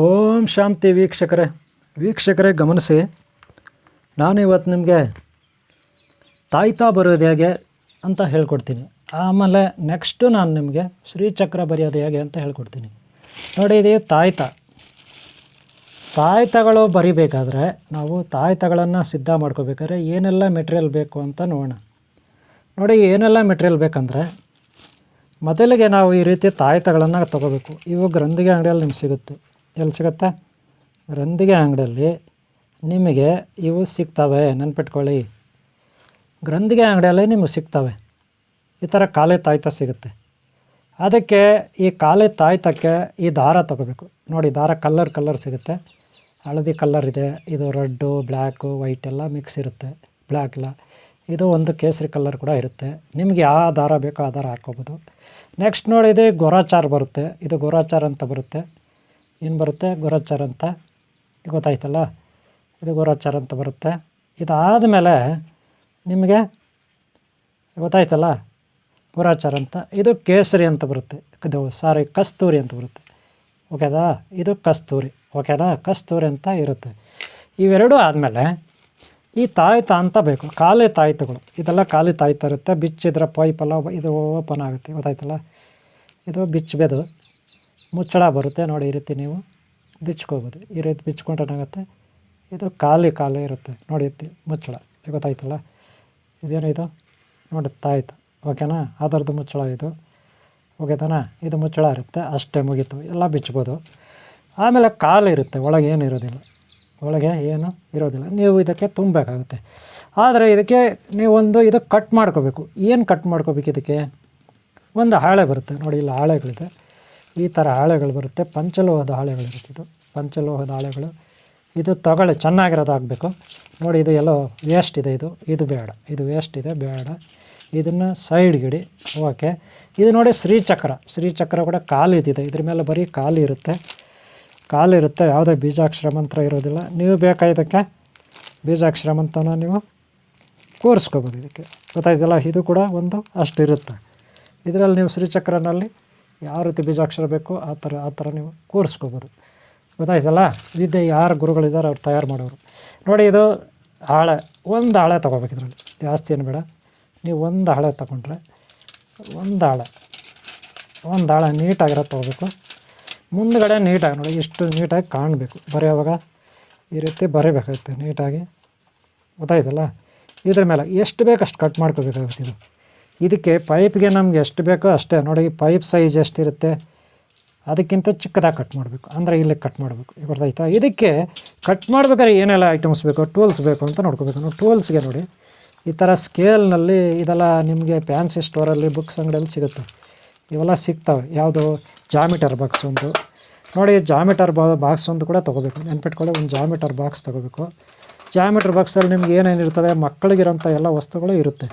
ಓಂ ಶಾಂತಿ ವೀಕ್ಷಕರೇ ಗಮನಿಸಿ. ನಾನು ಇವತ್ತು ನಿಮಗೆ ತಾಯ್ತಾ ಬರೋದು ಹೇಗೆ ಅಂತ ಹೇಳ್ಕೊಡ್ತೀನಿ. ಆಮೇಲೆ ನೆಕ್ಸ್ಟು ನಾನು ನಿಮಗೆ ಶ್ರೀಚಕ್ರ ಬರೆಯೋದು ಹೇಗೆ ಅಂತ ಹೇಳ್ಕೊಡ್ತೀನಿ. ನೋಡಿ, ಇದು ತಾಯ್ತಗಳು ಬರಿಬೇಕಾದ್ರೆ ನಾವು ತಾಯ್ತಗಳನ್ನು ಸಿದ್ಧ ಮಾಡ್ಕೋಬೇಕಾದ್ರೆ ಏನೆಲ್ಲ ಮೆಟೀರಿಯಲ್ ಬೇಕು ಅಂತ ನೋಡೋಣ. ನೋಡಿ, ಏನೆಲ್ಲ ಮೆಟೀರಿಯಲ್ ಬೇಕಂದರೆ ಮೊದಲಿಗೆ ನಾವು ಈ ರೀತಿ ತಾಯ್ತಗಳನ್ನು ತೊಗೋಬೇಕು. ಇವು ಗ್ರಂಥಿಗೆ ಅಂಗಡಿಯಲ್ಲಿ ನಿಮ್ಗೆ ಸಿಗುತ್ತೆ. ಎಲ್ಲಿ ಸಿಗುತ್ತೆ? ಗ್ರಂಥಿಗೆ ಅಂಗಡಿಯಲ್ಲಿ ನಿಮಗೆ ಇವು ಸಿಗ್ತವೆ. ನೆನ್ಪಿಟ್ಕೊಳ್ಳಿ, ಗ್ರಂಥಿಗೆ ಅಂಗಡಿಯಲ್ಲಿ ನಿಮಗೆ ಸಿಗ್ತವೆ. ಈ ಥರ ಖಾಲಿ ತಾಯ್ತ ಸಿಗುತ್ತೆ. ಅದಕ್ಕೆ ಈ ಖಾಲಿ ತಾಯ್ತಕ್ಕೆ ಈ ದಾರ ತೊಗೋಬೇಕು. ನೋಡಿ, ದಾರ ಕಲ್ಲರ್ ಸಿಗುತ್ತೆ. ಹಳದಿ ಕಲ್ಲರ್ ಇದೆ, ಇದು ರೆಡ್ಡು, ಬ್ಲ್ಯಾಕು, ವೈಟ್ ಎಲ್ಲ ಮಿಕ್ಸ್ ಇರುತ್ತೆ. ಬ್ಲ್ಯಾಕ್ ಇಲ್ಲ, ಇದು ಒಂದು ಕೇಸರಿ ಕಲ್ಲರ್ ಕೂಡ ಇರುತ್ತೆ. ನಿಮಗೆ ಯಾವ ದಾರ ಬೇಕೋ ಆ ದಾರ ಹಾಕ್ಕೋಬೋದು. ನೆಕ್ಸ್ಟ್ ನೋಡಿ, ಇದು ಗೊರಾಚಾರ್ ಬರುತ್ತೆ. ಇದು ಗೊರಾಚಾರ್ ಅಂತ ಬರುತ್ತೆ. ಏನು ಬರುತ್ತೆ? ಗೊರಾಚಾರ್ ಅಂತ ಗೊತ್ತಾಯ್ತಲ್ಲ, ಇದು ಗೊರಾಚಾರ್ ಅಂತ ಬರುತ್ತೆ. ಇದಾದಮೇಲೆ ನಿಮಗೆ ಗೊತ್ತಾಯ್ತಲ್ಲ ಗೊರಾಚಾರ್ ಅಂತ. ಇದು ಕೇಸರಿ ಅಂತ ಬರುತ್ತೆ. ಕಸ್ತೂರಿ ಅಂತ ಬರುತ್ತೆ. ಓಕೆದಾ? ಇದು ಕಸ್ತೂರಿ. ಓಕೆನಾ? ಕಸ್ತೂರಿ ಅಂತ ಇರುತ್ತೆ. ಇವೆರಡೂ ಆದಮೇಲೆ ಈ ತಾಯ್ತ ಅಂತ ಬೇಕು. ಖಾಲಿ ತಾಯ್ತಗಳು, ಇದೆಲ್ಲ ಖಾಲಿ ತಾಯ್ತ ಇರುತ್ತೆ. ಬಿಚ್ಚಿದ್ರೆ ಪೈಪೆಲ್ಲ ಇದು ಓಪನ್ ಆಗುತ್ತೆ. ಗೊತ್ತಾಯ್ತಲ್ಲ, ಇದು ಬಿಚ್ಚಬೇಕು. ಮುಚ್ಚಳ ಬರುತ್ತೆ. ನೋಡಿ, ಈ ರೀತಿ ನೀವು ಬಿಚ್ಕೋಬೋದು. ಈ ರೀತಿ ಬಿಚ್ಕೊಂಡ್ರೆ ಏನಾಗುತ್ತೆ, ಇದು ಖಾಲಿ ಇರುತ್ತೆ. ನೋಡಿ, ಮುಚ್ಚಳ ಗೊತ್ತಾಯ್ತಲ್ಲ. ಇದೇನಿದು ನೋಡಿ, ತಾಯ್ತು. ಓಕೆನಾ? ಅದರದ್ದು ಮುಚ್ಚಳ ಇದು. ಓಕೆತಾನ? ಇದು ಮುಚ್ಚಳ ಇರುತ್ತೆ. ಅಷ್ಟೇ, ಮುಗೀತು. ಎಲ್ಲ ಬಿಚ್ಬೋದು. ಆಮೇಲೆ ಕಾಲು ಇರುತ್ತೆ. ಒಳಗೆ ಏನು ಇರೋದಿಲ್ಲ. ನೀವು ಇದಕ್ಕೆ ತುಂಬಬೇಕಾಗುತ್ತೆ. ಆದರೆ ಇದಕ್ಕೆ ನೀವೊಂದು ಇದು ಕಟ್ ಮಾಡ್ಕೋಬೇಕು. ಏನು ಕಟ್ ಮಾಡ್ಕೋಬೇಕು? ಇದಕ್ಕೆ ಒಂದು ಹಾಳೆ ಬರುತ್ತೆ. ನೋಡಿ, ಇಲ್ಲಿ ಹಾಳೆಗಳಿದೆ. ಈ ಥರ ಹಾಳೆಗಳು ಬರುತ್ತೆ. ಪಂಚಲೋಹದ ಹಾಳೆಗಳಿರುತ್ತೆ. ಇದು ಪಂಚಲೋಹದ ಹಾಳೆಗಳು. ಇದು ತಗೊಳ್ಳಿ, ಚೆನ್ನಾಗಿರೋದು ಆಗಬೇಕು. ನೋಡಿ, ಇದು ಎಲ್ಲೋ ವೇಸ್ಟ್ ಇದೆ. ಇದು ಬೇಡ. ಇದು ವೇಸ್ಟ್ ಇದೆ, ಬೇಡ. ಇದನ್ನು ಸೈಡ್ಗಿಡಿ. ಓಕೆ. ಇದು ನೋಡಿ, ಶ್ರೀಚಕ್ರ ಕೂಡ ಖಾಲಿ ಇದಿದೆ. ಇದ್ರ ಮೇಲೆ ಬರೀ ಖಾಲಿ ಇರುತ್ತೆ. ಯಾವುದೇ ಬೀಜಾಕ್ಷರ ಮಂತ್ರ ಇರೋದಿಲ್ಲ. ನೀವು ಬೇಕಾದಕ್ಕೆ ಬೀಜಾಕ್ಷರ ಮಂತ್ರನ ನೀವು ಕೂರಿಸ್ಕೋಬೋದು ಇದಕ್ಕೆ. ಗೊತ್ತಾಯ್ತಲ್ಲ? ಇದು ಕೂಡ ಒಂದು ಅಷ್ಟು ಇರುತ್ತೆ. ಇದರಲ್ಲಿ ನೀವು ಶ್ರೀಚಕ್ರನಲ್ಲಿ ಯಾವ ರೀತಿ ಬೀಜಾಕ್ಷರ ಬೇಕೋ ಆ ಥರ ನೀವು ಕೂರಿಸ್ಕೋಬೋದು. ಗೊತ್ತಾಯ್ತಲ್ಲ? ವಿದ್ಯೆ ಯಾರು ಗುರುಗಳಿದ್ದಾರೆ ಅವ್ರು ತಯಾರು ಮಾಡೋರು. ನೋಡಿ, ಇದು ಹಾಳೆ. ಒಂದು ಹಾಳೆ ತೊಗೋಬೇಕು. ಇದರಲ್ಲಿ ಜಾಸ್ತಿ ಏನು ಬೇಡ. ನೀವು ಒಂದು ಹಾಳೆ ತೊಗೊಂಡ್ರೆ ಒಂದು ಹಾಳೆ ನೀಟಾಗಿರೋ ತೊಗೋಬೇಕು. ಮುಂದುಗಡೆ ನೀಟಾಗಿ ನೋಡಿ, ಇಷ್ಟು ನೀಟಾಗಿ ಕಾಣಬೇಕು. ಬರೆಯುವಾಗ ಈ ರೀತಿ ಬರೀಬೇಕಾಗುತ್ತೆ ನೀಟಾಗಿ. ಗೊತ್ತಾಯ್ತಲ್ಲ? ಇದ್ರ ಮೇಲೆ ಎಷ್ಟು ಬೇಕು ಅಷ್ಟು ಕಟ್ ಮಾಡ್ಕೋಬೇಕಾಗುತ್ತೆ. ಇದಕ್ಕೆ ಪೈಪ್ಗೆ ನಮ್ಗೆ ಎಷ್ಟು ಬೇಕೋ ಅಷ್ಟೇ. ನೋಡಿ, ಪೈಪ್ ಸೈಜ್ ಎಷ್ಟಿರುತ್ತೆ ಅದಕ್ಕಿಂತ ಚಿಕ್ಕದಾಗಿ ಕಟ್ ಮಾಡಬೇಕು. ಅಂದರೆ ಇಲ್ಲಿ ಕಟ್ ಮಾಡಬೇಕು. ಗೊತ್ತಾಯ್ತಾ? ಇದಕ್ಕೆ ಕಟ್ ಮಾಡ್ಬೇಕಾದ್ರೆ ಏನೆಲ್ಲ ಐಟಮ್ಸ್ ಬೇಕು, ಟೂಲ್ಸ್ ಬೇಕು ಅಂತ ನೋಡ್ಕೋಬೇಕು. ನಾವು ಟೂಲ್ಸ್ಗೆ ನೋಡಿ, ಈ ಥರ ಸ್ಕೇಲ್ನಲ್ಲಿ ಇದೆಲ್ಲ ನಿಮಗೆ ಫ್ಯಾನ್ಸಿ ಸ್ಟೋರಲ್ಲಿ, ಬುಕ್ಸ್ ಅಂಗಡಿಯಲ್ಲಿ ಸಿಗುತ್ತೆ. ಇವೆಲ್ಲ ಸಿಗ್ತವೆ. ಯಾವುದು? ಜಾಮಿಟರ್ ಬಾಕ್ಸ್ ಒಂದು ನೋಡಿ, ಜಾಮಿಟರ್ ಬಾಕ್ಸ್ ಒಂದು ಕೂಡ ತೊಗೋಬೇಕು. ನೆನ್ಪಿಟ್ಕೊಳ್ಳಿ, ಒಂದು ಜಾಮಿಟರ್ ಬಾಕ್ಸ್ ತೊಗೋಬೇಕು. ಜಾಮಿಟರ್ ಬಾಕ್ಸಲ್ಲಿ ನಿಮ್ಗೆ ಏನೇನಿರ್ತದೆ, ಮಕ್ಕಳಿಗಿರೋಂಥ ಎಲ್ಲ ವಸ್ತುಗಳು ಇರುತ್ತೆ.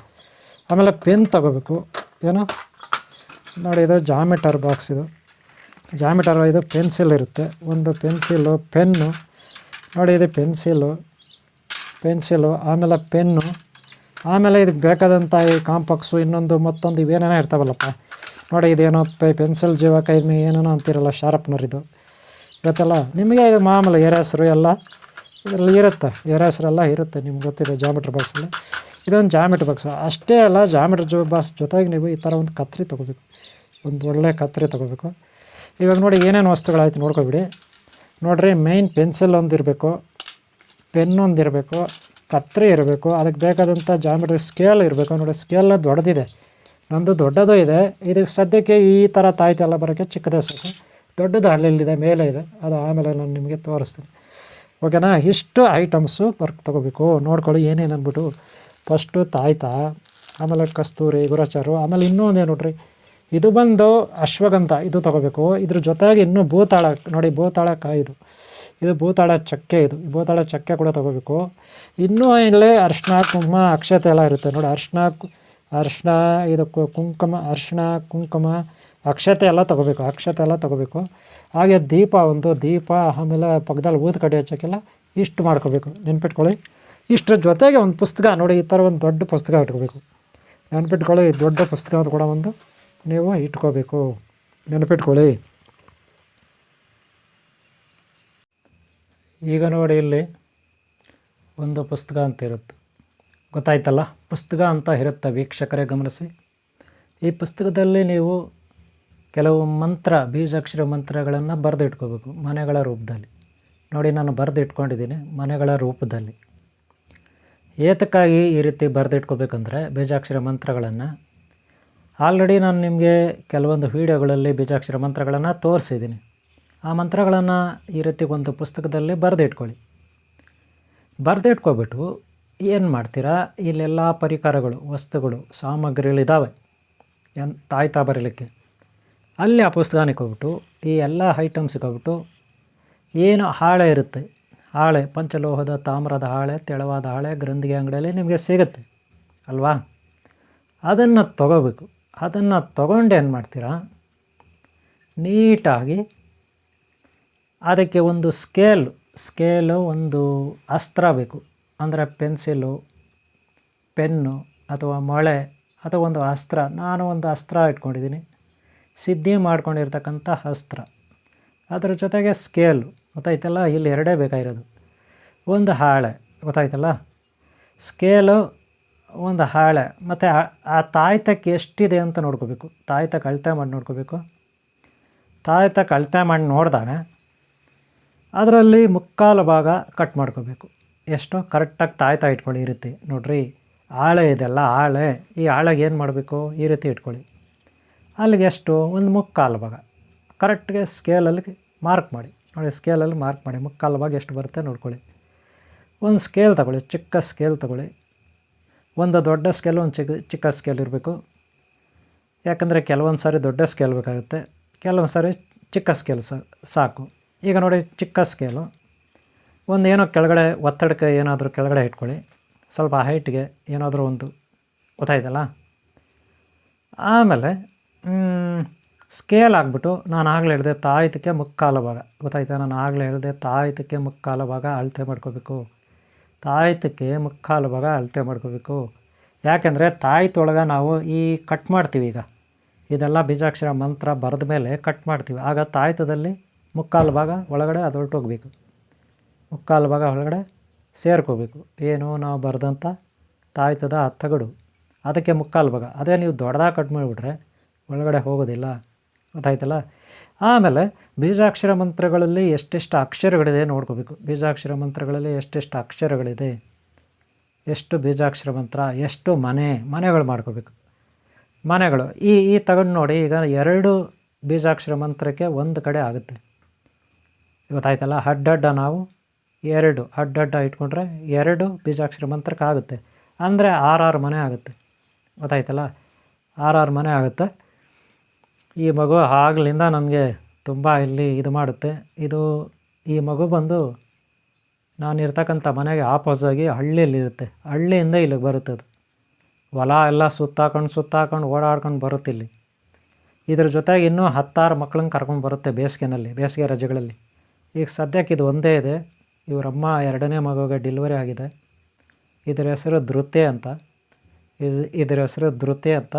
ಆಮೇಲೆ ಪೆನ್ ತೊಗೋಬೇಕು. ಏನು ನೋಡಿ, ಇದು ಜಾಮಿಟರ್ ಬಾಕ್ಸ್. ಇದು ಪೆನ್ಸಿಲ್ ಇರುತ್ತೆ. ಒಂದು ಪೆನ್ಸಿಲು, ಪೆನ್ನು ನೋಡಿ, ಇದು ಪೆನ್ಸಿಲು ಆಮೇಲೆ ಪೆನ್ನು, ಆಮೇಲೆ ಇದಕ್ಕೆ ಬೇಕಾದಂಥ ಈ ಕಾಂಪಾಕ್ಸು, ಮತ್ತೊಂದು ಇವೇನೇನೋ ಇರ್ತಾವಲ್ಲಪ್ಪ. ನೋಡಿ, ಇದೇನೋ ಪೆನ್ಸಿಲ್ ಜೀವ ಕೈಮಿ ಏನೇನೋ ಅಂತಿರಲ್ಲ, ಶಾರ್ಪ್ನರ್. ಇದು ಗೊತ್ತಲ್ಲ ನಿಮಗೆ? ಇದು ಮಾಮೂಲು ಎರೇಸರು ಎಲ್ಲ ಇದರಲ್ಲಿ ಇರುತ್ತೆ. ಎರೇಸರೆಲ್ಲ ಇರುತ್ತೆ, ನಿಮ್ಗೆ ಗೊತ್ತಿದೆ ಜಾಮಿಟ್ರಿ ಬಾಕ್ಸಲ್ಲಿ. ಇದೊಂದು ಜಾಮಿಟ್ರಿ ಬಾಕ್ಸ್. ಅಷ್ಟೇ ಅಲ್ಲ, ಜಾಮಿಟ್ರಿ ಬಾಕ್ಸ್ ಜೊತೆಗೆ ನೀವು ಈ ಥರ ಒಂದು ಕತ್ರಿ ತೊಗೋಬೇಕು. ಒಂದು ಒಳ್ಳೆ ಕತ್ರಿ ತೊಗೋಬೇಕು. ಇವಾಗ ನೋಡಿ, ಏನೇನು ವಸ್ತುಗಳಾಯ್ತು ನೋಡ್ಕೊಬಿಡಿ. ನೋಡಿರಿ, ಮೇಯ್ನ್ ಪೆನ್ಸಿಲ್ ಒಂದು ಇರಬೇಕು, ಪೆನ್ ಒಂದು ಇರಬೇಕು, ಕತ್ರಿ ಇರಬೇಕು. ಅದಕ್ಕೆ ಬೇಕಾದಂಥ ಜಾಮಿಟ್ರಿ ಸ್ಕೇಲ್ ಇರಬೇಕು. ನೋಡಿ, ಸ್ಕೇಲ್ ದೊಡ್ಡದಿದೆ, ನಂದು ದೊಡ್ಡದು ಇದೆ. ಇದಕ್ಕೆ ಸದ್ಯಕ್ಕೆ ಈ ಥರ ತಾಯ್ತೆಲ್ಲ ಬರೋಕ್ಕೆ ಚಿಕ್ಕದೇ ಸಾಕು. ದೊಡ್ಡದು ಅಲ್ಲಿದೆ, ಮೇಲೆ ಇದೆ. ಅದು ಆಮೇಲೆ ನಾನು ನಿಮಗೆ ತೋರಿಸ್ತೀನಿ. ಓಕೆನಾ? ಇಷ್ಟು ಐಟಮ್ಸು ತೊಗೋಬೇಕು. ನೋಡ್ಕೊಳ್ಳಿ ಏನೇನು ಅಂದ್ಬಿಟ್ಟು. ಫಸ್ಟು ತಾಯ್ತ, ಆಮೇಲೆ ಕಸ್ತೂರಿ, ಗುರಾಚಾರು, ಆಮೇಲೆ ಇನ್ನೂ ಒಂದೇ ನೋಡ್ರಿ, ಇದು ಬಂದು ಅಶ್ವಗಂಧ. ಇದು ತೊಗೋಬೇಕು. ಇದ್ರ ಜೊತೆಗೆ ಇನ್ನೂ ಭೂತಾಳ. ನೋಡಿ, ಭೂತಾಳ ಕಾಯಿ. ಇದು ಭೂತಾಳ ಚಕ್ಕೆ. ಈ ಭೂತಾಳ ಚಕ್ಕೆ ಕೂಡ ತೊಗೋಬೇಕು. ಇನ್ನೂ ಇಲ್ಲೇ ಅರಿಶಿನ, ಕುಂಕುಮ, ಅಕ್ಷತೆ ಎಲ್ಲ ಇರುತ್ತೆ. ನೋಡಿ, ಅರಿಶಿನ ಇದು ಕುಂಕುಮ, ಅರಿಶಿನ, ಕುಂಕುಮ, ಅಕ್ಷತೆ ಎಲ್ಲ ತೊಗೋಬೇಕು. ಹಾಗೆ ದೀಪ, ಆಮೇಲೆ ಪಕ್ಕದಲ್ಲಿ ಊದು ಕಡ್ಡಿ ಹಚ್ಚೋಕ್ಕೆಲ್ಲ ಇಷ್ಟು ಮಾಡ್ಕೋಬೇಕು. ನೆನ್ಪಿಟ್ಕೊಳ್ಳಿ. ಇಷ್ಟರ ಜೊತೆಗೆ ಒಂದು ಪುಸ್ತಕ. ನೋಡಿ, ಈ ಥರ ಒಂದು ದೊಡ್ಡ ಪುಸ್ತಕ ಇಟ್ಕೋಬೇಕು. ನೆನ್ಪಿಟ್ಕೊಳ್ಳಿ, ದೊಡ್ಡ ಪುಸ್ತಕ ಕೂಡ ಒಂದು ನೀವು ಇಟ್ಕೋಬೇಕು. ನೆನಪಿಟ್ಕೊಳ್ಳಿ. ಈಗ ನೋಡಿ ಇಲ್ಲಿ ಒಂದು ಪುಸ್ತಕ ಅಂತ ಇರುತ್ತೆ, ಗೊತ್ತಾಯ್ತಲ್ಲ? ಪುಸ್ತಕ ಅಂತ ಇರುತ್ತೆ ವೀಕ್ಷಕರೇ, ಗಮನಿಸಿ. ಈ ಪುಸ್ತಕದಲ್ಲಿ ನೀವು ಕೆಲವು ಮಂತ್ರ, ಬೀಜಾಕ್ಷರ ಮಂತ್ರಗಳನ್ನು ಬರೆದಿಟ್ಕೋಬೇಕು ಮನೆಗಳ ರೂಪದಲ್ಲಿ. ನೋಡಿ, ನಾನು ಬರೆದಿಟ್ಕೊಂಡಿದ್ದೀನಿ ಮನೆಗಳ ರೂಪದಲ್ಲಿ. ಏತಕ್ಕಾಗಿ ಈ ರೀತಿ ಬರೆದಿಟ್ಕೋಬೇಕಂದ್ರೆ ಬೀಜಾಕ್ಷರ ಮಂತ್ರಗಳನ್ನು ಆಲ್ರೆಡಿ ನಾನು ನಿಮಗೆ ಕೆಲವೊಂದು ವೀಡಿಯೋಗಳಲ್ಲಿ ಬೀಜಾಕ್ಷರ ಮಂತ್ರಗಳನ್ನು ತೋರಿಸಿದ್ದೀನಿ. ಆ ಮಂತ್ರಗಳನ್ನು ಈ ರೀತಿ ಒಂದು ಪುಸ್ತಕದಲ್ಲಿ ಬರೆದಿಟ್ಕೊಳ್ಳಿ. ಬರೆದಿಟ್ಕೊಬಿಟ್ಟು ಏನು ಮಾಡ್ತೀರಾ, ಇಲ್ಲೆಲ್ಲ ಪರಿಕರಗಳು, ವಸ್ತುಗಳು, ಸಾಮಗ್ರಿಗಳಿದ್ದಾವೆ ತಾಯ್ತಾ ಬರೀಲಿಕ್ಕೆ. ಅಲ್ಲಿ ಆ ಪುಸ್ತಕನ ಇಟ್ಕೊಬಿಟ್ಟು ಈ ಎಲ್ಲ ಐಟಮ್ಸ್ ಇಟ್ಕೊಬಿಟ್ಟು ಏನು ಹಾಳೆ ಇರುತ್ತೆ, ಹಾಳೆ, ಪಂಚಲೋಹದ ತಾಮ್ರದ ಹಾಳೆ, ತೆಳವಾದ ಹಾಳೆ ಗ್ರಂಥಿಗೆ ಅಂಗಡಿಯಲ್ಲಿ ನಿಮಗೆ ಸಿಗುತ್ತೆ ಅಲ್ವಾ? ಅದನ್ನು ತಗೋಬೇಕು. ಅದನ್ನು ತಗೊಂಡು ಏನು ಮಾಡ್ತೀರಾ, ನೀಟಾಗಿ ಅದಕ್ಕೆ ಒಂದು ಸ್ಕೇಲು, ಒಂದು ಅಸ್ತ್ರ ಬೇಕು. ಅಂದರೆ ಪೆನ್ಸಿಲು, ಪೆನ್ನು ಅಥವಾ ಮೊಳೆ ಅಥವಾ ಒಂದು ಅಸ್ತ್ರ. ನಾನು ಒಂದು ಅಸ್ತ್ರ ಇಟ್ಕೊಂಡಿದ್ದೀನಿ, ಸಿದ್ಧಿ ಮಾಡ್ಕೊಂಡಿರ್ತಕ್ಕಂಥ ಅಸ್ತ್ರ. ಅದರ ಜೊತೆಗೆ ಸ್ಕೇಲು, ಗೊತ್ತಾಯ್ತಲ್ಲ? ಇಲ್ಲಿ ಎರಡೇ ಬೇಕಾಗಿರೋದು. ಒಂದು ಹಾಳೆ, ಗೊತ್ತಾಯ್ತಲ್ಲ? ಸ್ಕೇಲು, ಒಂದು ಹಾಳೆ, ಮತ್ತು ಆ ತಾಯ್ತಕ್ಕೆ ಎಷ್ಟಿದೆ ಅಂತ ನೋಡ್ಕೋಬೇಕು. ತಾಯ್ತಕ್ಕೆ ಅಳತೆ ಮಾಡಿ ನೋಡ್ಕೋಬೇಕು. ತಾಯ್ತಕ್ಕೆ ಅಳತೆ ಮಾಡಿ ನೋಡಿದಾಗ ಅದರಲ್ಲಿ ಮುಕ್ಕಾಲು ಭಾಗ ಕಟ್ ಮಾಡ್ಕೋಬೇಕು. ಎಷ್ಟು ಕರೆಕ್ಟಾಗಿ ತಾಯ್ತಾ ಇಟ್ಕೊಳ್ಳಿ. ಈ ರೀತಿ ನೋಡಿರಿ, ಹಾಳೆ ಇದೆಲ್ಲ ಹಾಳೆ. ಈ ಹಾಳೆಗೆ ಏನು ಮಾಡಬೇಕು, ಈ ರೀತಿ ಇಟ್ಕೊಳ್ಳಿ. ಅಲ್ಲಿಗೆ ಎಷ್ಟು, ಒಂದು ಮುಕ್ಕಾಲು ಭಾಗ ಕರೆಕ್ಟ್ಗೆ ಸ್ಕೇಲಲ್ಲಿ ಮಾರ್ಕ್ ಮಾಡಿ. ನೋಡಿ, ಸ್ಕೇಲಲ್ಲಿ ಮಾರ್ಕ್ ಮಾಡಿ ಮುಕ್ಕಾಲು ಭಾಗ ಎಷ್ಟು ಬರುತ್ತೆ ನೋಡ್ಕೊಳ್ಳಿ. ಒಂದು ಸ್ಕೇಲ್ ತಗೊಳ್ಳಿ, ಚಿಕ್ಕ ಸ್ಕೇಲ್ ತಗೊಳ್ಳಿ. ಒಂದು ದೊಡ್ಡ ಸ್ಕೇಲು, ಒಂದು ಚಿಕ್ಕ ಸ್ಕೇಲ್ ಇರಬೇಕು. ಯಾಕಂದರೆ ಕೆಲವೊಂದು ಸಾರಿ ದೊಡ್ಡ ಸ್ಕೇಲ್ ಬೇಕಾಗುತ್ತೆ, ಕೆಲವೊಂದು ಸಾರಿ ಚಿಕ್ಕ ಸ್ಕೇಲ್ ಸಾಕು. ಈಗ ನೋಡಿ, ಚಿಕ್ಕ ಸ್ಕೇಲು ಒಂದು ಏನೋ ಕೆಳಗಡೆ ಒತ್ತಡಕ್ಕೆ ಏನಾದರೂ ಕೆಳಗಡೆ ಇಟ್ಕೊಳ್ಳಿ, ಸ್ವಲ್ಪ ಹೈಟ್ಗೆ ಏನಾದರೂ ಒಂದು, ಗೊತ್ತಾಯ್ತಲ್ಲ? ಆಮೇಲೆ ಸ್ಕೇಲ್ ಆಗಿಬಿಟ್ಟು ನಾನು ಆಗಲೇ ಹೇಳಿದೆ ತಾಯ್ತಕ್ಕೆ ಮುಕ್ಕಾಲು ಭಾಗ, ಗೊತ್ತಾಯ್ತಾ? ನಾನು ಆಗಲೇ ಹೇಳಿದೆ ತಾಯ್ತಕ್ಕೆ ಮುಕ್ಕಾಲು ಭಾಗ ಅಳತೆ ಮಾಡ್ಕೋಬೇಕು. ತಾಯ್ತಕ್ಕೆ ಮುಕ್ಕಾಲು ಭಾಗ ಅಳತೆ ಮಾಡ್ಕೋಬೇಕು. ಯಾಕೆಂದರೆ ತಾಯ್ತೊಳಗೆ ನಾವು ಈ ಕಟ್ ಮಾಡ್ತೀವಿ. ಈಗ ಇದೆಲ್ಲ ಬೀಜಾಕ್ಷರ ಮಂತ್ರ ಬರೆದ ಮೇಲೆ ಕಟ್ ಮಾಡ್ತೀವಿ. ಆಗ ತಾಯ್ತದಲ್ಲಿ ಮುಕ್ಕಾಲು ಭಾಗ ಒಳಗಡೆ ಅದು ಹೊರಟೋಗ್ಬೇಕು, ಮುಕ್ಕಾಲು ಭಾಗ ಒಳಗಡೆ ಸೇರ್ಕೋಬೇಕು. ಏನು ನಾವು ಬರೆದಂಥ ತಾಯ್ತದ ತಗಡು, ಅದಕ್ಕೆ ಮುಕ್ಕಾಲು ಭಾಗ. ಅದೇ ನೀವು ದೊಡ್ಡದಾಗಿ ಕಟ್ ಮಾಡಿಬಿಟ್ರೆ ಒಳಗಡೆ ಹೋಗೋದಿಲ್ಲ, ಗೊತ್ತಾಯ್ತಲ್ಲ? ಆಮೇಲೆ ಬೀಜಾಕ್ಷರ ಮಂತ್ರಗಳಲ್ಲಿ ಎಷ್ಟೆಷ್ಟು ಅಕ್ಷರಗಳಿದೆ ನೋಡ್ಕೋಬೇಕು. ಬೀಜಾಕ್ಷರ ಮಂತ್ರಗಳಲ್ಲಿ ಎಷ್ಟೆಷ್ಟು ಅಕ್ಷರಗಳಿದೆ, ಎಷ್ಟು ಬೀಜಾಕ್ಷರ ಮಂತ್ರ, ಎಷ್ಟು ಮನೆಗಳು ಮಾಡ್ಕೋಬೇಕು. ಮನೆಗಳು ಈ ತಗೊಂಡು ನೋಡಿ, ಈಗ 2 ಬೀಜಾಕ್ಷರ ಮಂತ್ರಕ್ಕೆ ಒಂದು ಕಡೆ ಆಗುತ್ತೆ, ಗೊತ್ತಾಯ್ತಲ್ಲ? ಅಡ್ಡಡ್ಡ ನಾವು 2 ಅಡ್ಡಡ್ಡ ಇಟ್ಕೊಂಡ್ರೆ 2 ಬೀಜಾಕ್ಷರ ಮಂತ್ರಕ್ಕೆ ಆಗುತ್ತೆ. ಅಂದರೆ 6 ಮನೆ ಆಗುತ್ತೆ, ಗೊತ್ತಾಯ್ತಲ್ಲ? 6 ಮನೆ ಆಗುತ್ತೆ. ಈ ಮಗು ಆಗ್ಲಿಂದ ನನಗೆ ತುಂಬ ಇಲ್ಲಿ ಇದು ಮಾಡುತ್ತೆ. ಈ ಮಗು ಬಂದು ನಾನಿರ್ತಕ್ಕಂಥ ಮನೆಗೆ ಆಪೋಸಾಗಿ ಹಳ್ಳಿಯಲ್ಲಿರುತ್ತೆ. ಹಳ್ಳಿಯಿಂದ ಇಲ್ಲಿಗೆ ಬರುತ್ತೆ. ಅದು ಹೊಲ ಎಲ್ಲ ಸುತ್ತಾಕೊಂಡು ಓಡಾಡ್ಕೊಂಡು ಬರುತ್ತೆ ಇಲ್ಲಿ. ಇದ್ರ ಜೊತೆಗೆ ಇನ್ನೂ 10 ಮಕ್ಕಳನ್ನ ಕರ್ಕೊಂಡು ಬರುತ್ತೆ ಬೇಸಿಗೆ ರಜೆಗಳಲ್ಲಿ. ಈಗ ಸದ್ಯಕ್ಕೆ ಇದು ಒಂದೇ ಇದೆ. ಇವರಮ್ಮ 2ನೇ ಮಗುವಿಗೆ ಡೆಲಿವರಿ ಆಗಿದೆ. ಇದರ ಹೆಸರು ಧೃತಿ ಅಂತ.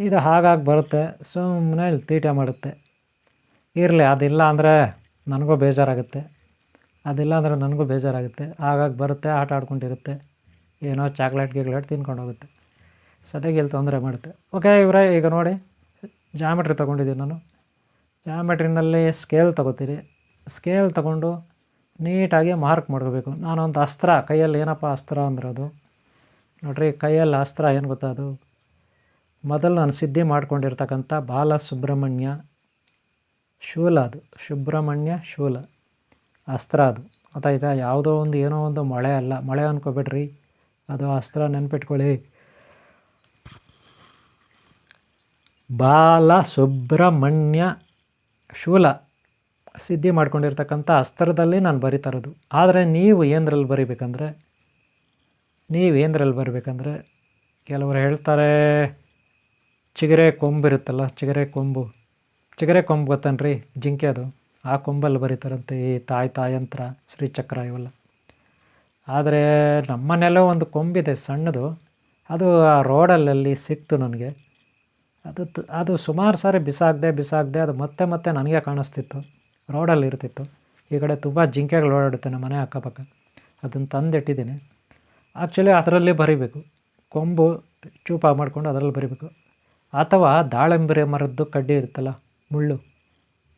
ಇದು ಹಾಗಾಗಿ ಬರುತ್ತೆ, ಸುಮ್ಮನೆ ಇಲ್ಲಿ ತೀಟೆ ಮಾಡುತ್ತೆ. ಇರಲಿ, ಅದಿಲ್ಲ ಅಂದರೆ ನನಗೂ ಬೇಜಾರಾಗುತ್ತೆ. ಹಾಗಾಗಿ ಬರುತ್ತೆ, ಆಟ ಆಡ್ಕೊಂಡಿರುತ್ತೆ, ಏನೋ ಚಾಕ್ಲೇಟ್ ತಿನ್ಕೊಂಡು ಹೋಗುತ್ತೆ. ಸದ್ಯಕ್ಕೆ ಇಲ್ಲಿ ತೊಂದರೆ ಮಾಡುತ್ತೆ. ಓಕೆ ಇವರೇ, ಈಗ ನೋಡಿ ಜಾಮೆಟ್ರಿ ತೊಗೊಂಡಿದ್ದೀನಿ ನಾನು. ಜಾಮೆಟ್ರಿನಲ್ಲಿ ಸ್ಕೇಲ್ ತೊಗೋತೀರಿ. ಸ್ಕೇಲ್ ತೊಗೊಂಡು ನೀಟಾಗಿ ಮಾರ್ಕ್ ಮಾಡ್ಕೋಬೇಕು. ನಾನೊಂದು ಅಸ್ತ್ರ ಕೈಯಲ್ಲಿ, ಏನಪ್ಪ ಅಸ್ತ್ರ ಅಂದ್ರೆ ಅದು ನೋಡ್ರಿ, ಕೈಯಲ್ಲಿ ಅಸ್ತ್ರ ಏನು ಗೊತ್ತಾ, ಅದು ಮೊದಲು ನಾನು ಸಿದ್ಧಿ ಮಾಡ್ಕೊಂಡಿರ್ತಕ್ಕಂಥ ಬಾಲಸುಬ್ರಹ್ಮಣ್ಯ ಶೂಲ, ಅದು ಸುಬ್ರಹ್ಮಣ್ಯ ಶೂಲ ಅಸ್ತ್ರ. ಅದು ಗೊತ್ತಾಯ್ತಾ? ಯಾವುದೋ ಒಂದು ಏನೋ ಒಂದು ಮೊಳೆ ಅಲ್ಲ, ಮೊಳೆ ಅಂದ್ಕೊಬೇಡ್ರಿ, ಅದು ಅಸ್ತ್ರ ನೆನ್ಪಿಟ್ಕೊಳ್ಳಿ. ಬಾಲಸುಬ್ರಹ್ಮಣ್ಯ ಶೂಲ ಸಿದ್ಧಿ ಮಾಡ್ಕೊಂಡಿರ್ತಕ್ಕಂಥ ಅಸ್ತ್ರದಲ್ಲಿ ನಾನು ಬರಿತಾ ಇರೋದು. ಆದರೆ ನೀವು ಏನರಲ್ಲಿ ಬರಿಬೇಕಂದ್ರೆ ಕೆಲವರು ಹೇಳ್ತಾರೆ ಚಿಗರೆ ಕೊಂಬು ಇರುತ್ತಲ್ಲ, ಚಿಗರೆ ಕೊಂಬು ಗೊತ್ತನ್ರಿ, ಜಿಂಕೆ, ಅದು ಆ ಕೊಂಬಲ್ಲಿ ಬರೀತಾರಂತೆ ಈ ತಾಯಂತ್ರ, ಶ್ರೀಚಕ್ರ ಇವೆಲ್ಲ. ಆದರೆ ನಮ್ಮನೆಲ್ಲೋ ಒಂದು ಕೊಂಬಿದೆ ಸಣ್ಣದು, ಅದು ಆ ರೋಡಲ್ಲಿ ಸಿಕ್ತು ನನಗೆ. ಅದು ಸುಮಾರು ಸಾರಿ ಬಿಸಾಕ್ದೆ ಅದು ಮತ್ತೆ ನನಗೆ ಕಾಣಿಸ್ತಿತ್ತು, ರೋಡಲ್ಲಿ ಇರ್ತಿತ್ತು. ಈ ಕಡೆ ತುಂಬ ಜಿಂಕೆಗಳು ಓಡಾಡುತ್ತೆ ನಮ್ಮ ಮನೆ ಅಕ್ಕಪಕ್ಕ. ಅದನ್ನು ತಂದಿಟ್ಟಿದ್ದೀನಿ. ಆ್ಯಕ್ಚುಲಿ ಅದರಲ್ಲಿ ಬರಿಬೇಕು, ಕೊಂಬು ಚೂಪ ಮಾಡಿಕೊಂಡು ಅದರಲ್ಲಿ ಬರಿಬೇಕು. ಅಥವಾ ದಾಳಿಂಬೆ ಮರದ್ದು ಕಡ್ಡಿ ಇರುತ್ತಲ್ಲ, ಮುಳ್ಳು,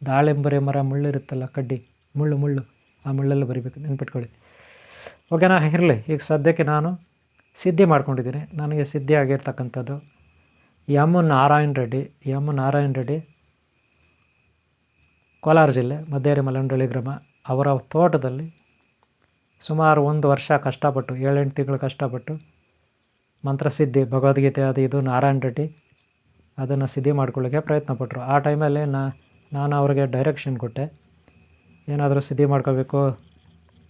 ದಾಳಿಂಬೆ ಮರ ಮುಳ್ಳಿರುತ್ತಲ್ಲ, ಕಡ್ಡಿ ಮುಳ್ಳು ಆ ಮುಳ್ಳಲ್ಲಿ ಬರಿಬೇಕು, ನೆನ್ಪಿಟ್ಕೊಳ್ಳಿ. ಓಕೆನಾ? ಇರಲಿ. ಈಗ ಸದ್ಯಕ್ಕೆ ನಾನು ಸಿದ್ಧಿ ಮಾಡ್ಕೊಂಡಿದ್ದೀನಿ. ನನಗೆ ಸಿದ್ಧಿ ಆಗಿರ್ತಕ್ಕಂಥದ್ದು ಎಮ್ ನಾರಾಯಣ ರೆಡ್ಡಿ, ಕೋಲಾರ ಜಿಲ್ಲೆ ಮದ್ದೇರಿ ಮಲ್ಲಂಡಳ್ಳಿ ಗ್ರಾಮ. ಅವರ ತೋಟದಲ್ಲಿ ಸುಮಾರು 1 ವರ್ಷ ಕಷ್ಟಪಟ್ಟು, 7-8 ತಿಂಗಳು ಕಷ್ಟಪಟ್ಟು ಮಂತ್ರಸಿದ್ಧಿ, ಭಗವದ್ಗೀತೆ ಅದು ಇದು ನಾರಾಯಣ ರೆಡ್ಡಿ ಅದನ್ನು ಸಿದ್ಧಿ ಮಾಡ್ಕೊಳ್ಳೋಕ್ಕೆ ಪ್ರಯತ್ನಪಟ್ಟರು. ಆ ಟೈಮಲ್ಲಿ ನಾನು ಅವ್ರಿಗೆ ಡೈರೆಕ್ಷನ್ ಕೊಟ್ಟೆ. ಏನಾದರೂ ಸಿದ್ಧಿ ಮಾಡ್ಕೋಬೇಕು,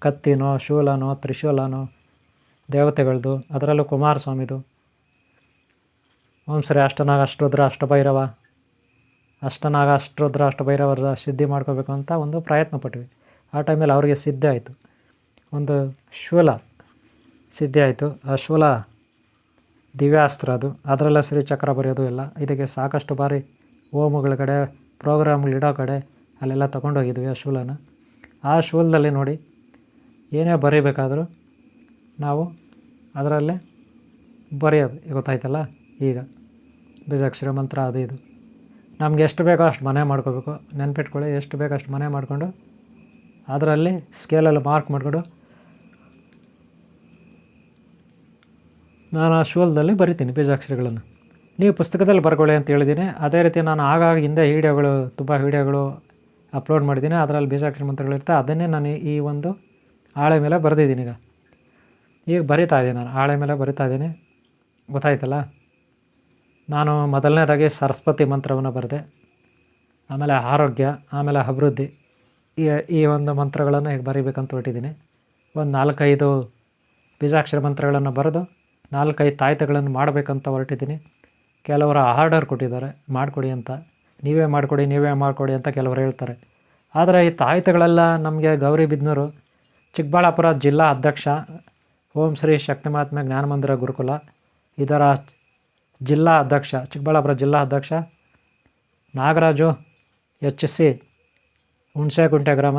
ಕತ್ತಿನೋ, ಶೂಲನೋ, ತ್ರಿಶೂಲನೋ, ದೇವತೆಗಳದ್ದು, ಅದರಲ್ಲೂ ಕುಮಾರಸ್ವಾಮಿದು, ಓಂ ಶ್ರೀ ಅಷ್ಟನಾಗ ಅಷ್ಟರುದ್ರ ಅಷ್ಟಭೈರವರ ಸಿದ್ಧಿ ಮಾಡ್ಕೋಬೇಕು ಅಂತ ಒಂದು ಪ್ರಯತ್ನ ಪಟ್ವಿ. ಆ ಟೈಮಲ್ಲಿ ಅವರಿಗೆ ಸಿದ್ಧಿ ಆಯಿತು, ಒಂದು ಶೂಲ ಸಿದ್ಧಿ ಆಯಿತು. ಆ ಶೂಲ ದಿವ್ಯಾಸ್ತ್ರ, ಅದರಲ್ಲ ಶ್ರೀಚಕ್ರ ಬರೆಯೋದು ಎಲ್ಲ. ಇದಕ್ಕೆ ಸಾಕಷ್ಟು ಬಾರಿ ಹೋಮಗಳ ಕಡೆ, ಪ್ರೋಗ್ರಾಮ್ಗಳಿಡೋ ಕಡೆ ಅಲ್ಲೆಲ್ಲ ತೊಗೊಂಡೋಗಿದ್ವಿ ಆ ಶೂಲನ. ಆ ಶೂಲದಲ್ಲಿ ನೋಡಿ, ಏನೇ ಬರೀಬೇಕಾದರೂ ನಾವು ಅದರಲ್ಲೇ ಬರೆಯೋದು, ಗೊತ್ತಾಯ್ತಲ್ಲ. ಈಗ ಬೀಜಾಕ್ಷರ ಮಂತ್ರ ಅದು ಇದು ನಮ್ಗೆ ಎಷ್ಟು ಬೇಕೋ ಅಷ್ಟು ಮನೆ ಮಾಡ್ಕೋಬೇಕು, ನೆನ್ಪಿಟ್ಕೊಳ್ಳಿ. ಎಷ್ಟು ಬೇಕೋ ಅಷ್ಟು ಮನೆ ಮಾಡಿಕೊಂಡು ಅದರಲ್ಲಿ ಸ್ಕೇಲಲ್ಲಿ ಮಾರ್ಕ್ ಮಾಡಿಕೊಂಡು ನಾನು ಆ ಶೂಲದಲ್ಲಿ ಬರಿತೀನಿ ಬೀಜಾಕ್ಷರಗಳನ್ನು. ನೀವು ಪುಸ್ತಕದಲ್ಲಿ ಬರ್ಕೊಳ್ಳಿ ಅಂತ ಹೇಳಿದ್ದೀನಿ. ಅದೇ ರೀತಿ ನಾನು ಆಗಾಗ ಹಿಂದೆ ತುಂಬ ವೀಡಿಯೋಗಳು ಅಪ್ಲೋಡ್ ಮಾಡಿದ್ದೀನಿ. ಅದರಲ್ಲಿ ಬೀಜಾಕ್ಷರ ಮಂತ್ರಗಳಿರ್ತವೆ. ಅದನ್ನೇ ನಾನು ಈ ಒಂದು ಹಾಳೆ ಮೇಲೆ ಬರೆದಿದ್ದೀನಿ. ಈಗ ಬರಿತಾ ಇದ್ದೀನಿ, ನಾನು ಹಾಳೆ ಮೇಲೆ ಬರಿತಾ ಇದ್ದೀನಿ, ಗೊತ್ತಾಯ್ತಲ್ಲ. ನಾನು ಮೊದಲನೇದಾಗಿ ಸರಸ್ವತಿ ಮಂತ್ರವನ್ನು ಬರೆದೆ, ಆಮೇಲೆ ಆರೋಗ್ಯ, ಆಮೇಲೆ ಅಭಿವೃದ್ಧಿ, ಈ ಒಂದು ಮಂತ್ರಗಳನ್ನು ಈಗ ಬರೀಬೇಕಂತ ಹೊರಟಿದ್ದೀನಿ. ಒಂದು 4-5 ಬೀಜಾಕ್ಷರ ಮಂತ್ರಗಳನ್ನು ಬರೆದು 4-5 ತಾಯ್ತಗಳನ್ನು ಮಾಡಬೇಕಂತ ಹೊರಟಿದ್ದೀನಿ. ಕೆಲವರು ಆರ್ಡರ್ ಕೊಟ್ಟಿದ್ದಾರೆ ಮಾಡಿಕೊಡಿ ಅಂತ, ನೀವೇ ಮಾಡಿಕೊಡಿ ಅಂತ ಕೆಲವರು ಹೇಳ್ತಾರೆ. ಆದರೆ ಈ ತಾಯ್ತಗಳೆಲ್ಲ ನಮಗೆ ಗೌರಿಬಿದನೂರು, ಚಿಕ್ಕಬಳ್ಳಾಪುರ ಜಿಲ್ಲಾ ಅಧ್ಯಕ್ಷ ಓಂ ಶ್ರೀ ಶಕ್ತಿಮಾತ್ಮ ಜ್ಞಾನಮಂದಿರ ಗುರುಕುಲ, ಇದರ ಜಿಲ್ಲಾ ಅಧ್ಯಕ್ಷ, ಚಿಕ್ಕಬಳ್ಳಾಪುರ ಜಿಲ್ಲಾ ಅಧ್ಯಕ್ಷ ನಾಗರಾಜು HC, ಹುಣಸೆಗುಂಟೆ ಗ್ರಾಮ,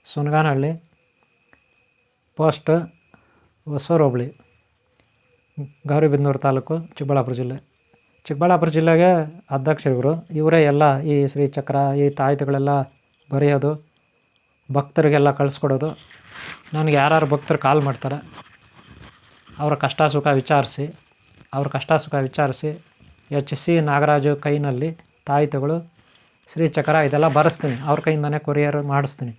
ಸುನಗಾನಹಳ್ಳಿ ಪೋಸ್ಟ್, ಹೊಸೂರು ಹೋಬಳಿ, ಗೌರಿಬಿದನೂರು ತಾಲೂಕು, ಚಿಕ್ಕಬಳ್ಳಾಪುರ ಜಿಲ್ಲೆಗೆ ಅಧ್ಯಕ್ಷರಿವರು. ಇವರೇ ಎಲ್ಲ ಈ ಶ್ರೀಚಕ್ರ, ಈ ತಾಯ್ತುಗಳೆಲ್ಲ ಬರೆಯೋದು, ಭಕ್ತರಿಗೆಲ್ಲ ಕಳಿಸ್ಕೊಡೋದು. ನನಗೆ ಯಾರು ಭಕ್ತರು ಕಾಲ್ ಮಾಡ್ತಾರೆ, ಅವರ ಕಷ್ಟ ಸುಖ ವಿಚಾರಿಸಿ HC ನಾಗರಾಜು ಕೈನಲ್ಲಿ ತಾಯ್ತುಗಳು, ಶ್ರೀಚಕ್ರ ಇದೆಲ್ಲ ಬರೆಸ್ತೀನಿ, ಅವ್ರ ಕೈಯಿಂದನೇ ಕೊರಿಯರ್ ಮಾಡಿಸ್ತೀನಿ.